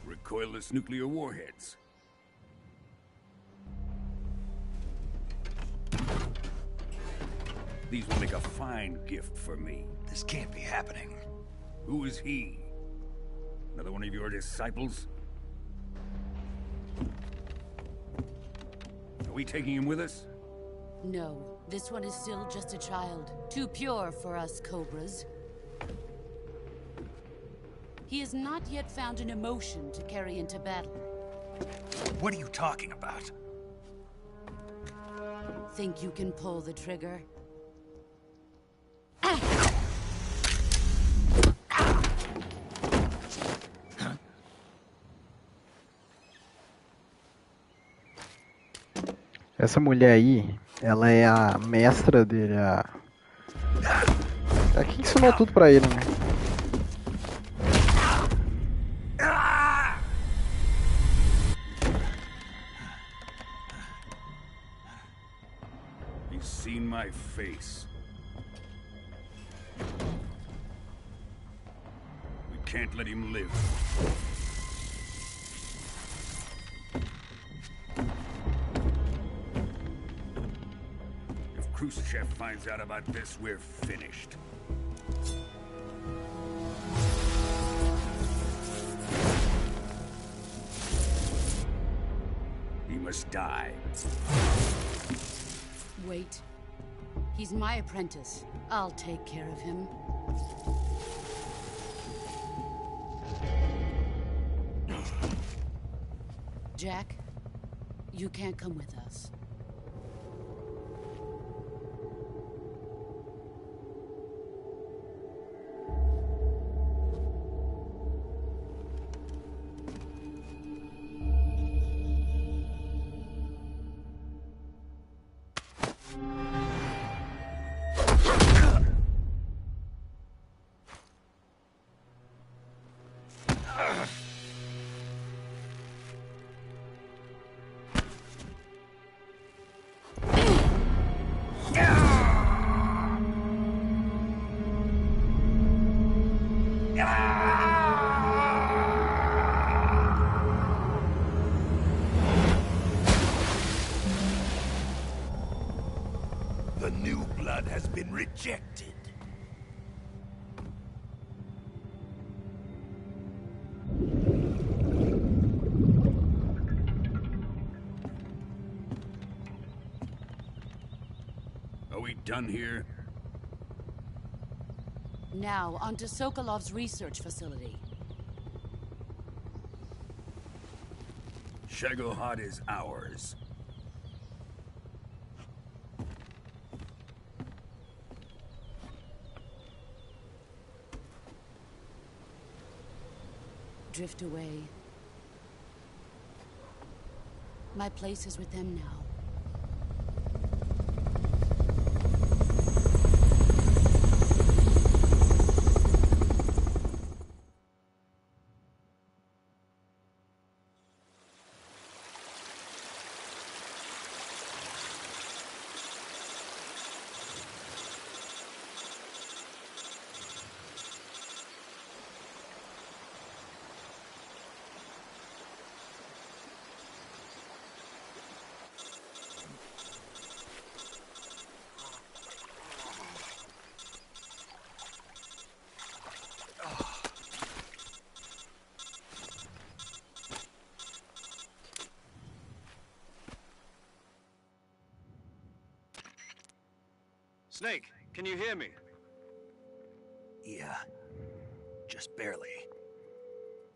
Recoilless nuclear warheads. These will make a fine gift for me. This can't be happening. Who is he? Another one of your disciples? Are we taking him with us? No, this one is still just a child. Too pure for us Cobras. He has not yet found an emotion to carry into battle. What are you talking about? Think you can pull the trigger? Essa mulher aí, ela é a mestra dele, a que ensinou tudo pra ele, né? He's seen my face. We can't let him live. Khrushchev finds out about this, we're finished. He must die. Wait. He's my apprentice. I'll take care of him. Jack, you can't come with us. ejected. Are we done here? Now, on to Sokolov's research facility. Shagohod is ours. Drift away. My place is with them now. Snake, can you hear me? Yeah. Just barely.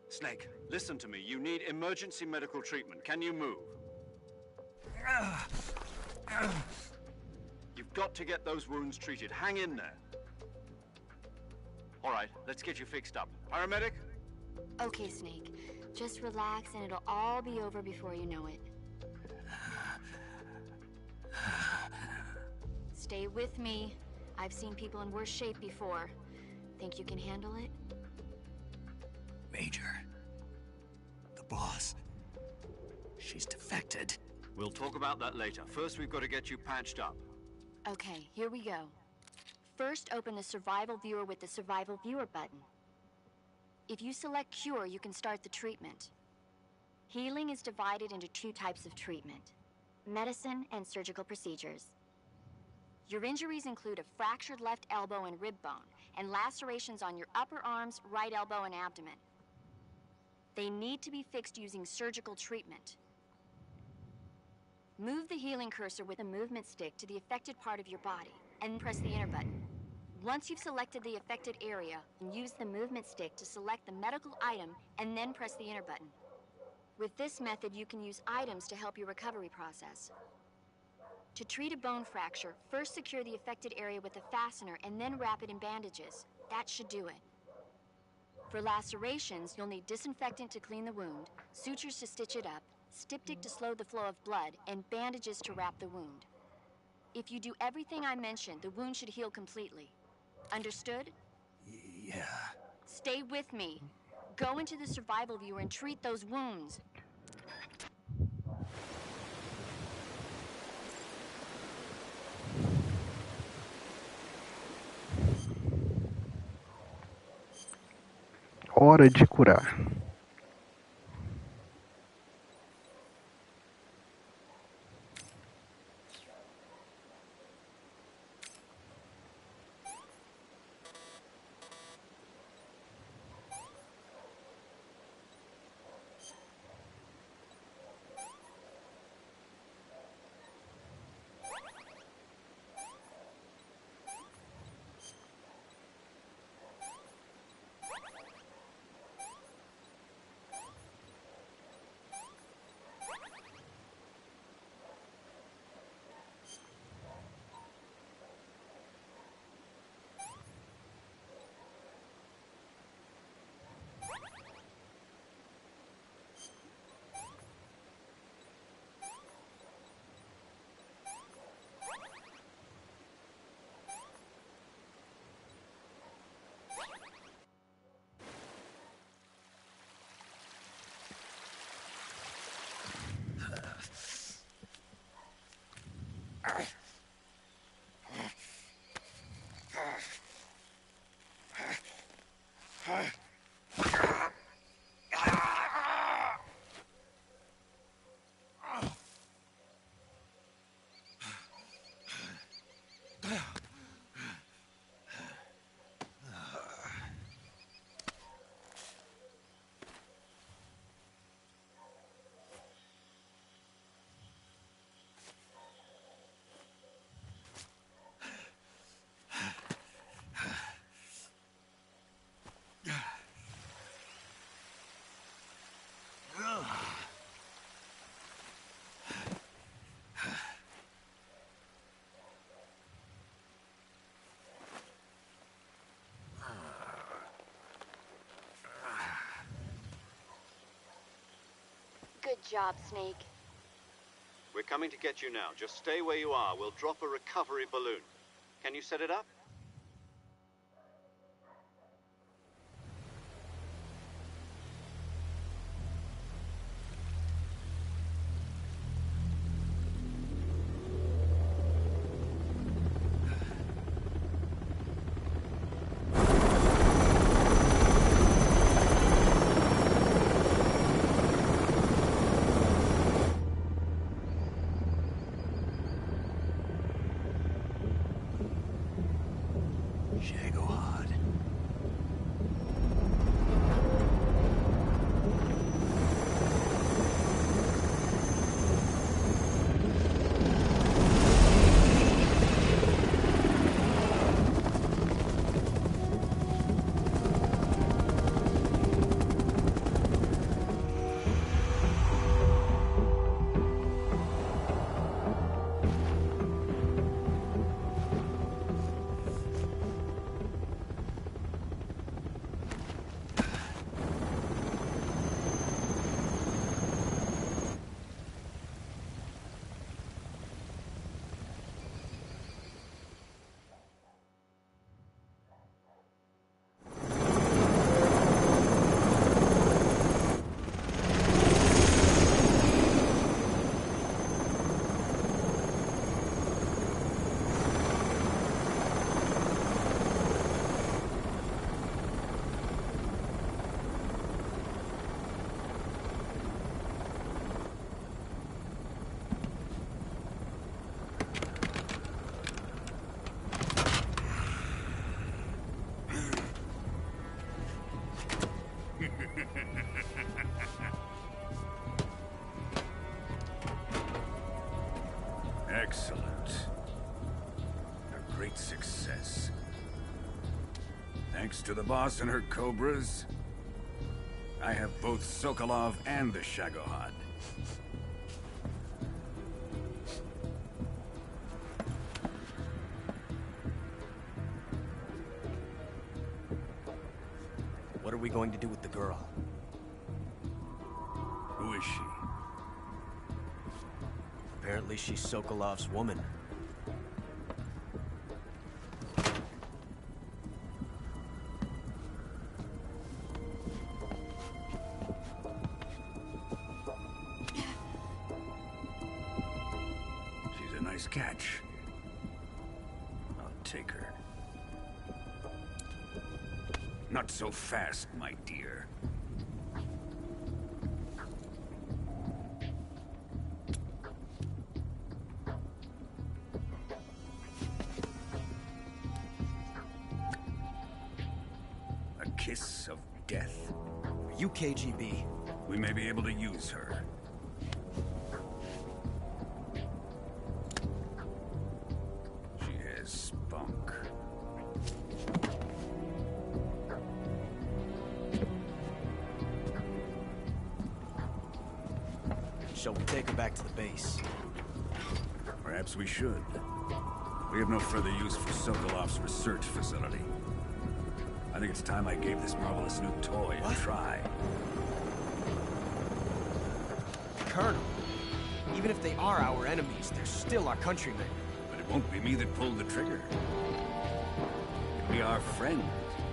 Snake, listen to me. You need emergency medical treatment. Can you move? You've got to get those wounds treated. Hang in there. All right, let's get you fixed up. Paramedic? Okay, Snake. Just relax and it'll all be over before you know it. Stay with me. I've seen people in worse shape before. Think you can handle it? Major. The boss. She's defected. We'll talk about that later. First, we've got to get you patched up. Okay, here we go. First, open the Survival Viewer with the Survival Viewer button. If you select Cure, you can start the treatment. Healing is divided into two types of treatment: medicine and surgical procedures. Your injuries include a fractured left elbow and rib bone, and lacerations on your upper arms, right elbow, and abdomen. They need to be fixed using surgical treatment. Move the healing cursor with a movement stick to the affected part of your body, and press the enter button. Once you've selected the affected area, use the movement stick to select the medical item, and then press the enter button. With this method, you can use items to help your recovery process. To treat a bone fracture, first secure the affected area with a fastener and then wrap it in bandages. That should do it. For lacerations, you'll need disinfectant to clean the wound, sutures to stitch it up, styptic to slow the flow of blood, and bandages to wrap the wound. If you do everything I mentioned, the wound should heal completely. Understood? Yeah. Stay with me. Go into the Survival Viewer and treat those wounds. Hora de curar. Good job, Snake. We're coming to get you now. Just stay where you are. We'll drop a recovery balloon. Can you set it up? Shagohod. Excellent. A great success. Thanks to the boss and her Cobras, I have both Sokolov and the Shagohod. What are we going to do with the girl? Who is she? Apparently she's Sokolov's woman. She's a nice catch. I'll take her. Not so fast, my dear. A kiss of death? Are you KGB? We may be able to use her. She has spunk. Shall we take her back to the base? Perhaps we should. We have no further use for Sokolov's research facility. I think it's time I gave this marvelous new toy a try. Colonel, even if they are our enemies, they're still our countrymen. But it won't be me that pulled the trigger. It'll be our friend,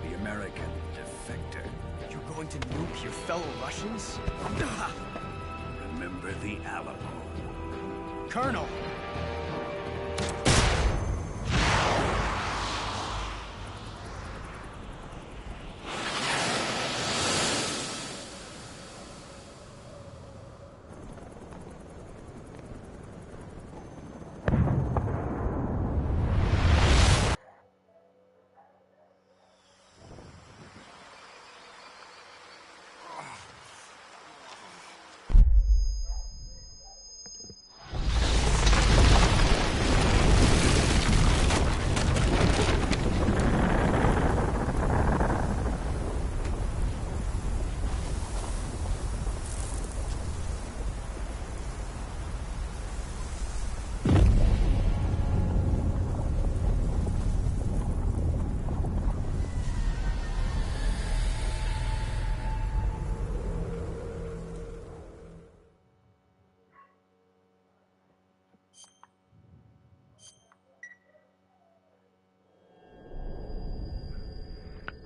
the American defector. You're going to nuke your fellow Russians? Remember the Alamo. Colonel!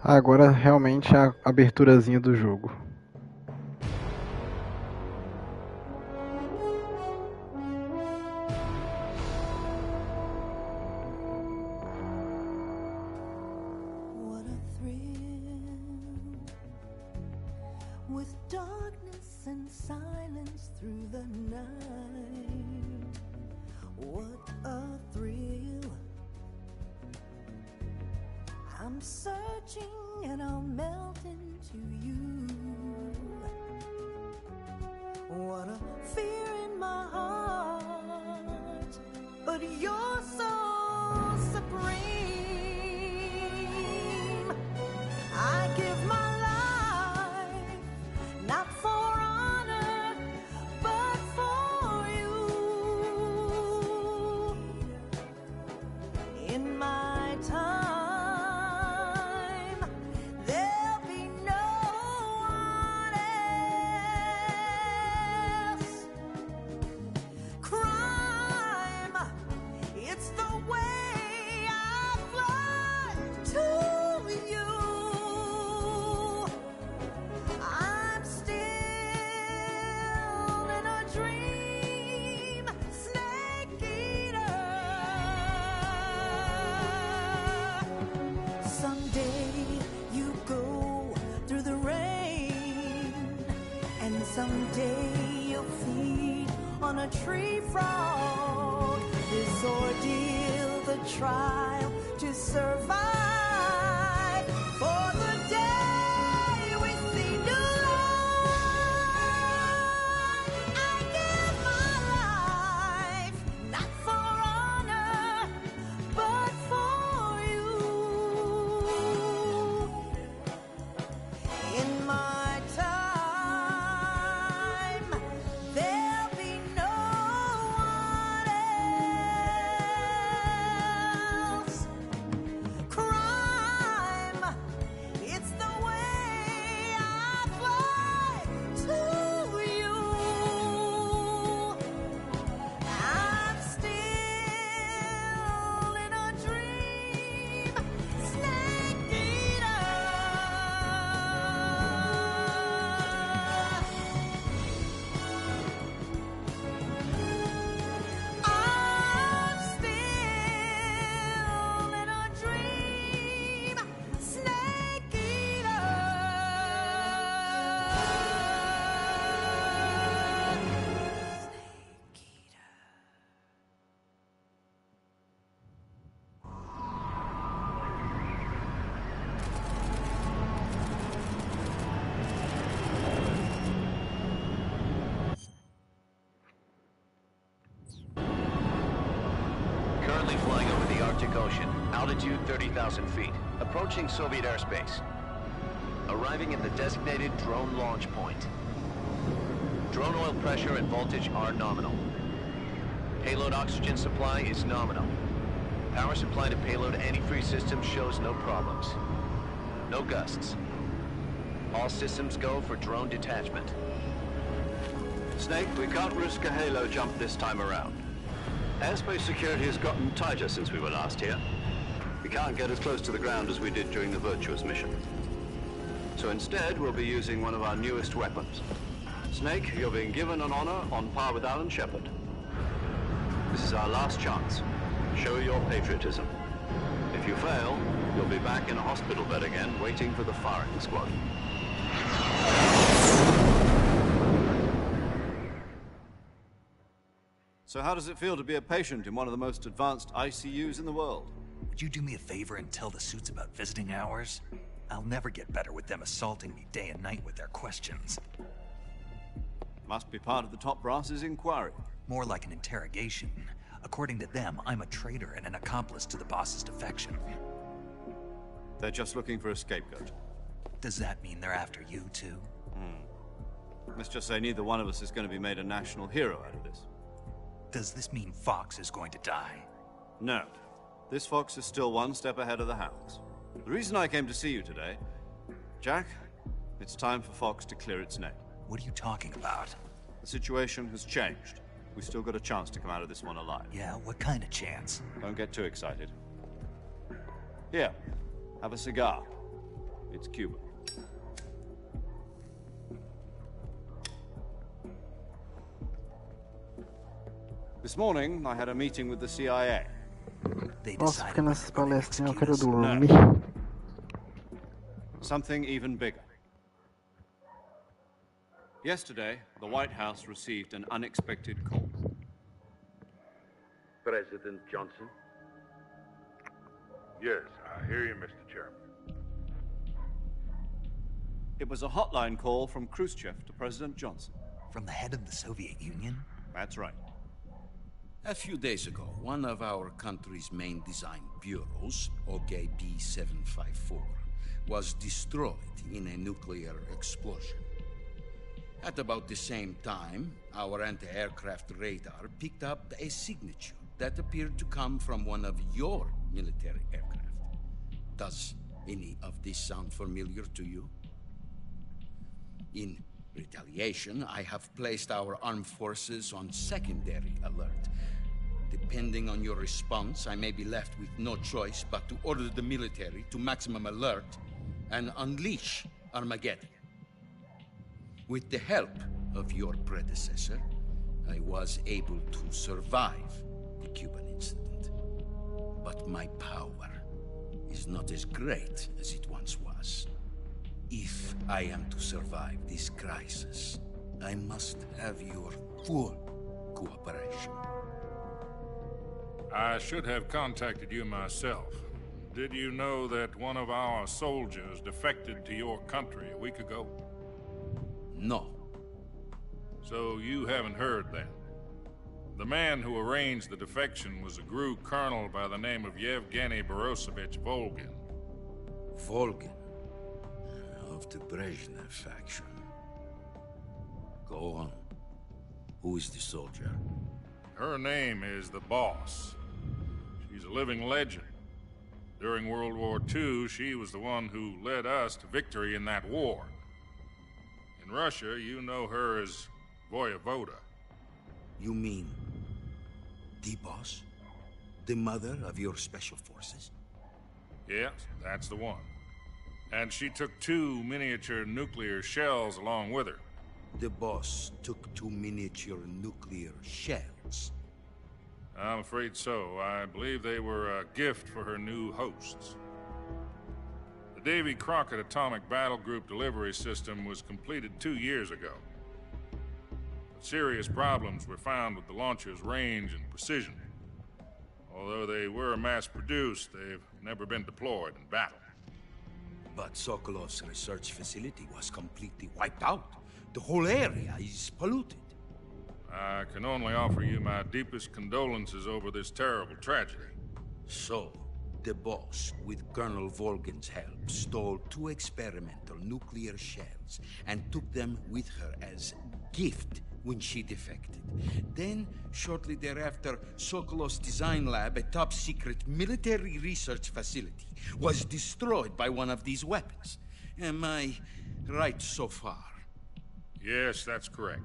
Agora realmente a aberturazinha do jogo. What a thrill, with darkness and silence through the night. What a thrill. I'm searching and I'll melt into you. What a fear in my heart, but you're so supreme. I give my life, not for honor, but for you. In my time, there'll be no one else. Crime, it's the way I fly to you. I'm still in a dream, snake eater. Someday you go through the rain, and someday you'll feed on a tree frog. This ordeal, the trial to survive, for the day we see new light. I give my life, not for honor, but for you. In my time, there'll be no one else. Crime, it's the way I fly to you. I'm still in a dream, snake eater. I'm still in a dream, snake eater. Currently flying over the Arctic Ocean, altitude 30,000 feet, approaching Soviet airspace. Arriving at the designated drone launch point. Drone oil pressure and voltage are nominal. Payload oxygen supply is nominal. Power supply to payload antifreeze system shows no problems. No gusts. All systems go for drone detachment. Snake, we can't risk a halo jump this time around. Airspace security has gotten tighter since we were last here. We can't get as close to the ground as we did during the Virtuous mission. So instead, we'll be using one of our newest weapons. Snake, you're being given an honor on par with Alan Shepard. This is our last chance. Show your patriotism. If you fail, you'll be back in a hospital bed again, waiting for the firing squad. So how does it feel to be a patient in one of the most advanced ICUs in the world? Would you do me a favor and tell the suits about visiting hours? I'll never get better with them assaulting me day and night with their questions. Must be part of the top brass's inquiry. More like an interrogation. According to them, I'm a traitor and an accomplice to the boss's defection. They're just looking for a scapegoat. Does that mean they're after you, too? Let's just say neither one of us is going to be made a national hero out of this. Does this mean Fox is going to die? No. This Fox is still one step ahead of the Hounds. The reason I came to see you today... Jack, it's time for Fox to clear its name. What are you talking about? The situation has changed. We've still got a chance to come out of this one alive. Yeah, what kind of chance? Don't get too excited. Here, have a cigar. It's Cuba. This morning, I had a meeting with the CIA. Nossa, porque nessas palestrinhas eu quero dormir. Something even bigger. Yesterday, the White House received an unexpected call. President Johnson? Yes, I hear you, Mr. Chairman. It was a hotline call from Khrushchev to President Johnson. From the head of the Soviet Union? That's right. A few days ago, one of our country's main design bureaus, OKB 754, was destroyed in a nuclear explosion. At about the same time, our anti-aircraft radar picked up a signature that appeared to come from one of your military aircraft. Does any of this sound familiar to you? In retaliation, I have placed our armed forces on secondary alert. Depending on your response, I may be left with no choice but to order the military to maximum alert and unleash Armageddon. With the help of your predecessor, I was able to survive the Cuban incident. But my power is not as great as it once was. If I am to survive this crisis, I must have your full cooperation. I should have contacted you myself. Did you know that one of our soldiers defected to your country a week ago? No. So you haven't heard then? The man who arranged the defection was a GRU colonel by the name of Yevgeny Borosovich Volgin. Volgin? Of the Brezhnev faction. Go on. Who is the soldier? Her name is the Boss. She's a living legend. During World War II, she was the one who led us to victory in that war. In Russia, you know her as Voyevoda. You mean the Boss? The mother of your special forces? Yes, that's the one. And she took 2 miniature nuclear shells along with her. The Boss took 2 miniature nuclear shells? I'm afraid so. I believe they were a gift for her new hosts. The Davy Crockett Atomic Battle Group delivery system was completed 2 years ago. But serious problems were found with the launcher's range and precision. Although they were mass-produced, they've never been deployed in battle. But Sokolov's research facility was completely wiped out. The whole area is polluted. I can only offer you my deepest condolences over this terrible tragedy. So, the Boss, with Colonel Volgin's help, stole 2 experimental nuclear shells and took them with her as gift when she defected. Then, shortly thereafter, Sokolov's design lab, a top-secret military research facility, was destroyed by one of these weapons. Am I right so far? Yes, that's correct.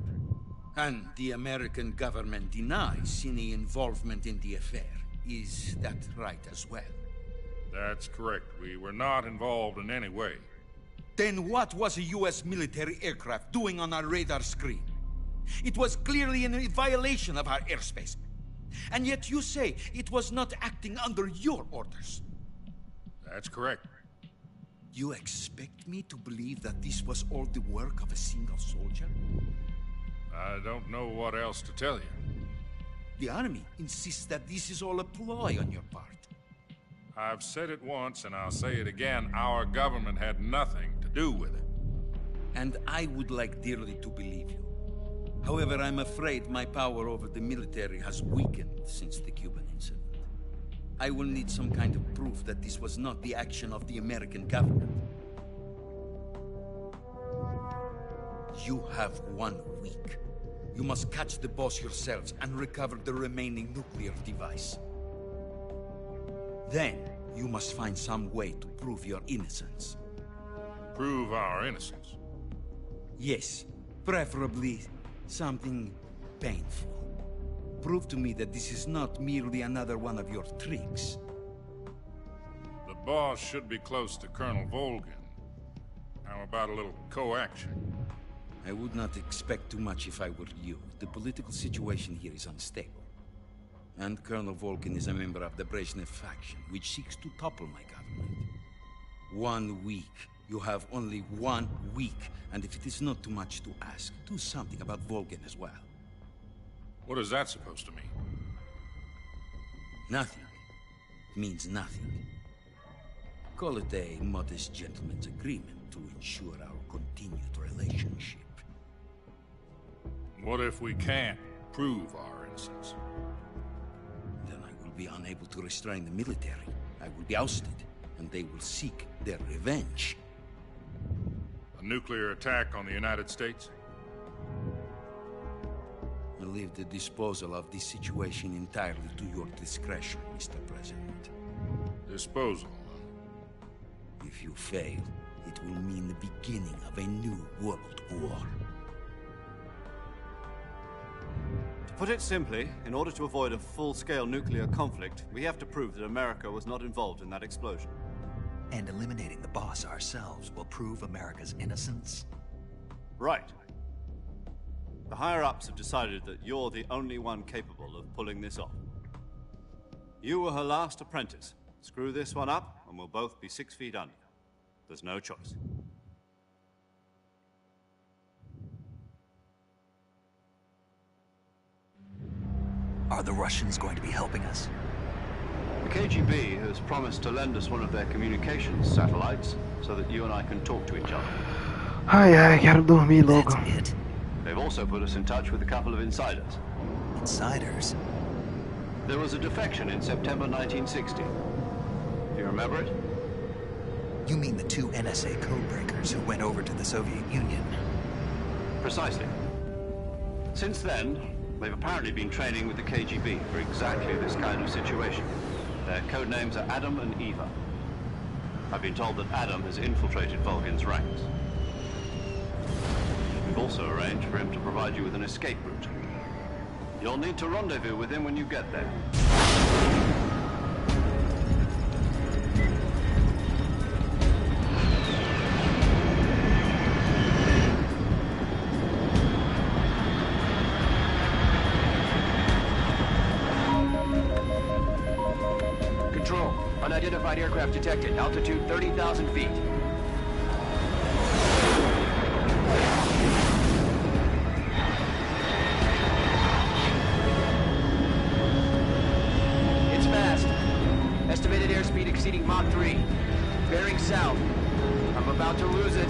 And the American government denies any involvement in the affair. Is that right as well? That's correct. We were not involved in any way. Then what was a U.S. military aircraft doing on our radar screen? It was clearly in violation of our airspace. And yet you say it was not acting under your orders. That's correct. You expect me to believe that this was all the work of a single soldier? I don't know what else to tell you. The Army insists that this is all a ploy on your part. I've said it once and I'll say it again. Our government had nothing to do with it. And I would like dearly to believe you. However, I'm afraid my power over the military has weakened since the Cuban incident. I will need some kind of proof that this was not the action of the American government. You have 1 week. You must catch the Boss yourselves and recover the remaining nuclear device. Then, you must find some way to prove your innocence. Prove our innocence? Yes, preferably something painful. Prove to me that this is not merely another one of your tricks. The Boss should be close to Colonel Volgin. How about a little co-action? I would not expect too much if I were you. The political situation here is unstable. And Colonel Volkin is a member of the Brezhnev faction, which seeks to topple my government. 1 week. You have only 1 week. And if it is not too much to ask, do something about Volkin as well. What is that supposed to mean? Nothing. It means nothing. Call it a modest gentleman's agreement to ensure our continued relationship. What if we can't prove our innocence? Then I will be unable to restrain the military. I will be ousted, and they will seek their revenge. A nuclear attack on the United States? I leave the disposal of this situation entirely to your discretion, Mr. President. Disposal? If you fail, it will mean the beginning of a new world war. To put it simply, in order to avoid a full-scale nuclear conflict, we have to prove that America was not involved in that explosion. And eliminating the boss ourselves will prove America's innocence? Right. The higher-ups have decided that you're the only one capable of pulling this off. You were her last apprentice. Screw this one up, and we'll both be 6 feet under. There's no choice. Are the Russians going to be helping us? The KGB has promised to lend us one of their communications satellites so that you and I can talk to each other. Ai, quero dormir logo. That's it. They've also put us in touch with a couple of insiders. Insiders? There was a defection in September 1960. Do you remember it? You mean the 2 NSA codebreakers who went over to the Soviet Union? Precisely. Since then, they've apparently been training with the KGB for exactly this kind of situation. Their code names are Adam and Eva. I've been told that Adam has infiltrated Volkin's ranks. We've also arranged for him to provide you with an escape route. You'll need to rendezvous with him when you get there. Control, unidentified aircraft detected. Altitude 30,000 feet. It's fast. Estimated airspeed exceeding Mach 3. Bearing south. I'm about to lose it.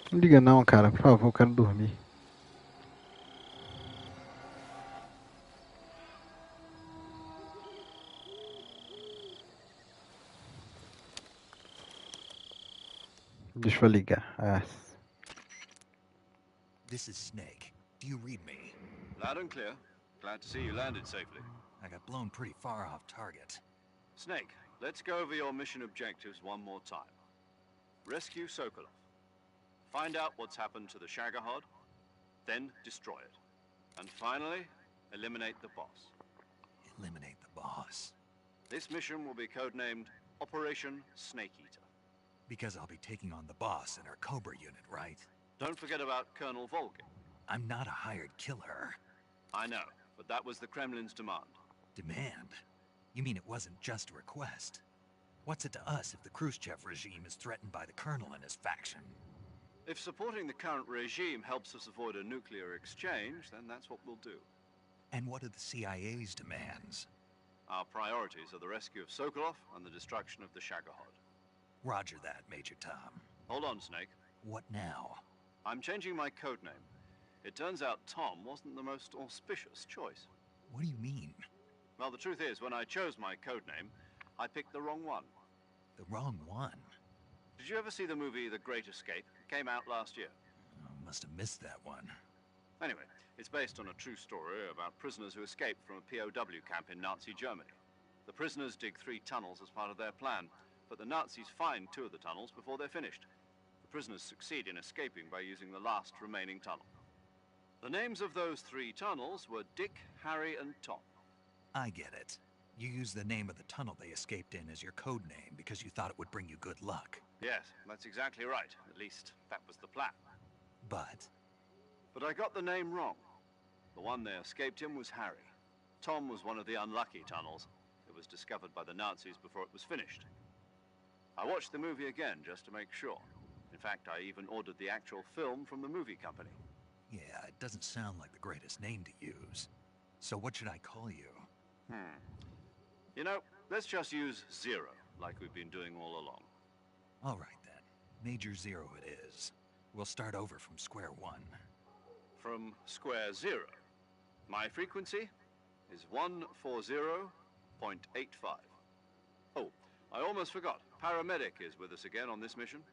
Não liga não, cara, por favor, eu quero dormir. Deixa eu ligar. Ah. This is Snake. Do you read me? Loud and clear. Glad to see you landed safely. I got blown pretty far off target. Snake, let's go over your mission objectives one more time. Rescue Sokolov. Find out what's happened to the Shagohod, then destroy it. And finally, eliminate the boss. Eliminate the boss? This mission will be codenamed Operation Snake Eater. Because I'll be taking on the boss in our Cobra unit, right? Don't forget about Colonel Volkin. I'm not a hired killer. I know, but that was the Kremlin's demand. Demand? You mean it wasn't just a request? What's it to us if the Khrushchev regime is threatened by the Colonel and his faction? If supporting the current regime helps us avoid a nuclear exchange, then that's what we'll do. And what are the CIA's demands? Our priorities are the rescue of Sokolov and the destruction of the Shagohod. Roger that, Major Tom. Hold on, Snake. What now? I'm changing my codename. It turns out Tom wasn't the most auspicious choice. What do you mean? Well, the truth is, when I chose my codename, I picked the wrong one. The wrong one? Did you ever see the movie The Great Escape? It came out last year. Oh, must have missed that one. Anyway, it's based on a true story about prisoners who escaped from a POW camp in Nazi Germany. The prisoners dig 3 tunnels as part of their plan, but the Nazis find 2 of the tunnels before they're finished. The prisoners succeed in escaping by using the last remaining tunnel. The names of those 3 tunnels were Dick, Harry, and Tom. I get it. You used the name of the tunnel they escaped in as your code name because you thought it would bring you good luck. Yes, that's exactly right. At least, that was the plan. But I got the name wrong. The one they escaped in was Harry. Tom was one of the unlucky tunnels. It was discovered by the Nazis before it was finished. I watched the movie again just to make sure. In fact, I even ordered the actual film from the movie company. yeah, it doesn't sound like the greatest name to use. So what should I call you? You know, let's just use Zero, like we've been doing all along. All right then. Major Zero it is. We'll start over from square one. From square 0. My frequency is 140.85. Oh, I almost forgot. Paramedic is with us again on this mission.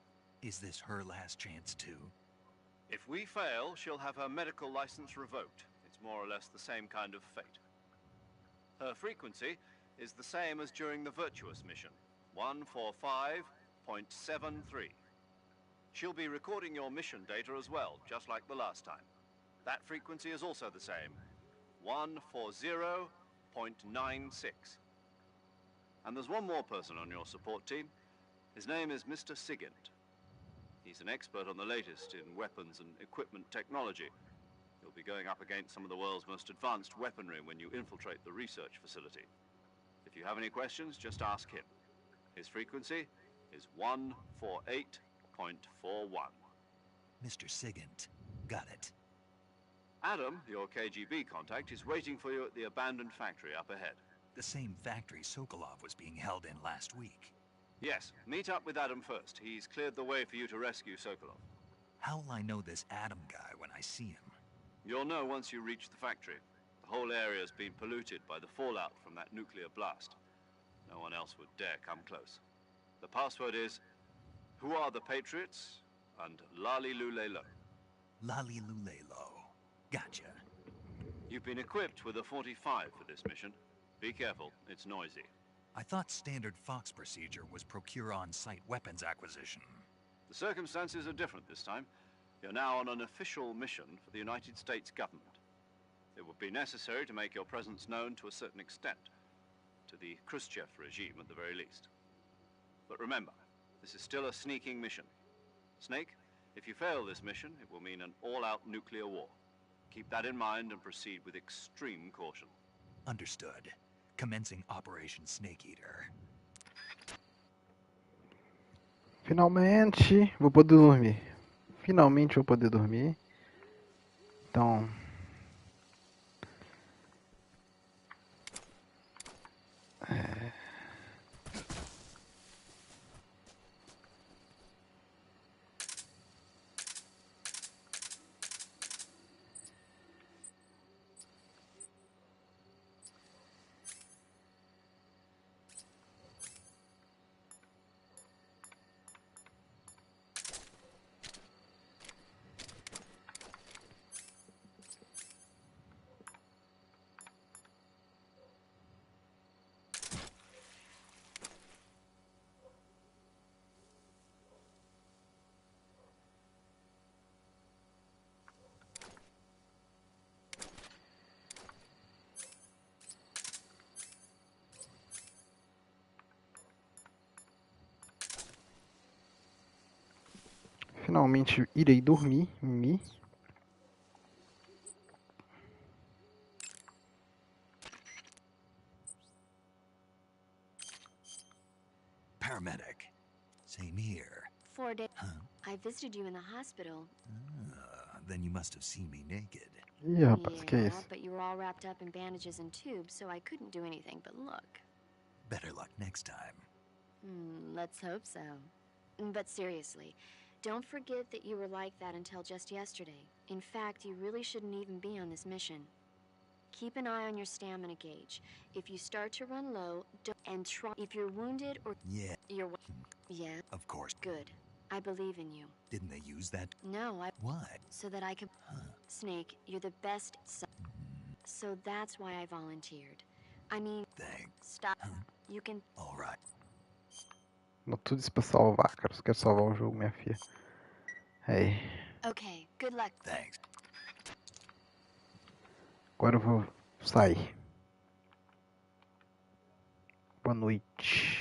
Is this her last chance too? If we fail, she'll have her medical license revoked. It's more or less the same kind of fate. Her frequency is the same as during the Virtuous mission, 145.73. She'll be recording your mission data as well, just like the last time. That frequency is also the same, 140.96. And there's one more person on your support team. His name is Mr. Sigint. He's an expert on the latest in weapons and equipment technology. You'll be going up against some of the world's most advanced weaponry when you infiltrate the research facility. If you have any questions, just ask him. His frequency is 148.41. Mr. Sigint. Got it. Adam, your KGB contact, is waiting for you at the abandoned factory up ahead. The same factory Sokolov was being held in last week. Yes, meet up with Adam first. He's cleared the way for you to rescue Sokolov. How will I know this Adam guy when I see him? You'll know once you reach the factory. The whole area's been polluted by the fallout from that nuclear blast. No one else would dare come close. The password is, "Who are the Patriots?" and Lali Lule Lo. Lali Lule Lo. Gotcha. You've been equipped with a 45 for this mission. Be careful, it's noisy. I thought standard Fox procedure was procure on-site weapons acquisition. The circumstances are different this time. You're now on an official mission for the United States government. It would be necessary to make your presence known to a certain extent, to the Khrushchev regime at the very least. But remember, this is still a sneaking mission. Snake, if you fail this mission, it will mean an all-out nuclear war. Keep that in mind and proceed with extreme caution. Understood. Commencing Operation Snake Eater. Finalmente vou poder dormir. Finalmente vou poder dormir. Então. Finalmente irei dormir. paramedic. Same here. 4 days. Huh? I visited you in the hospital. Then you must have seen me naked. Ih, rapaz, que é Yeah, isso? but you were all wrapped up in bandages and tubes, so I couldn't do anything but look. Better luck next time. Let's hope so. But seriously, don't forget that you were like that until just yesterday. In fact, you really shouldn't even be on this mission. Keep an eye on your stamina gauge. If you start to run low, and try. If you're wounded or Yeah. you're yeah, Of course. good. I believe in you. Didn't they use that? No, Why? so that I could. Snake, you're the best. So that's why I volunteered. I mean, Thanks. stop. You can. All right. Não tudo isso pra salvar, cara. Você quer salvar o jogo, minha filha. Aí. Okay, good luck. Thanks. Agora eu vou sair. Boa noite.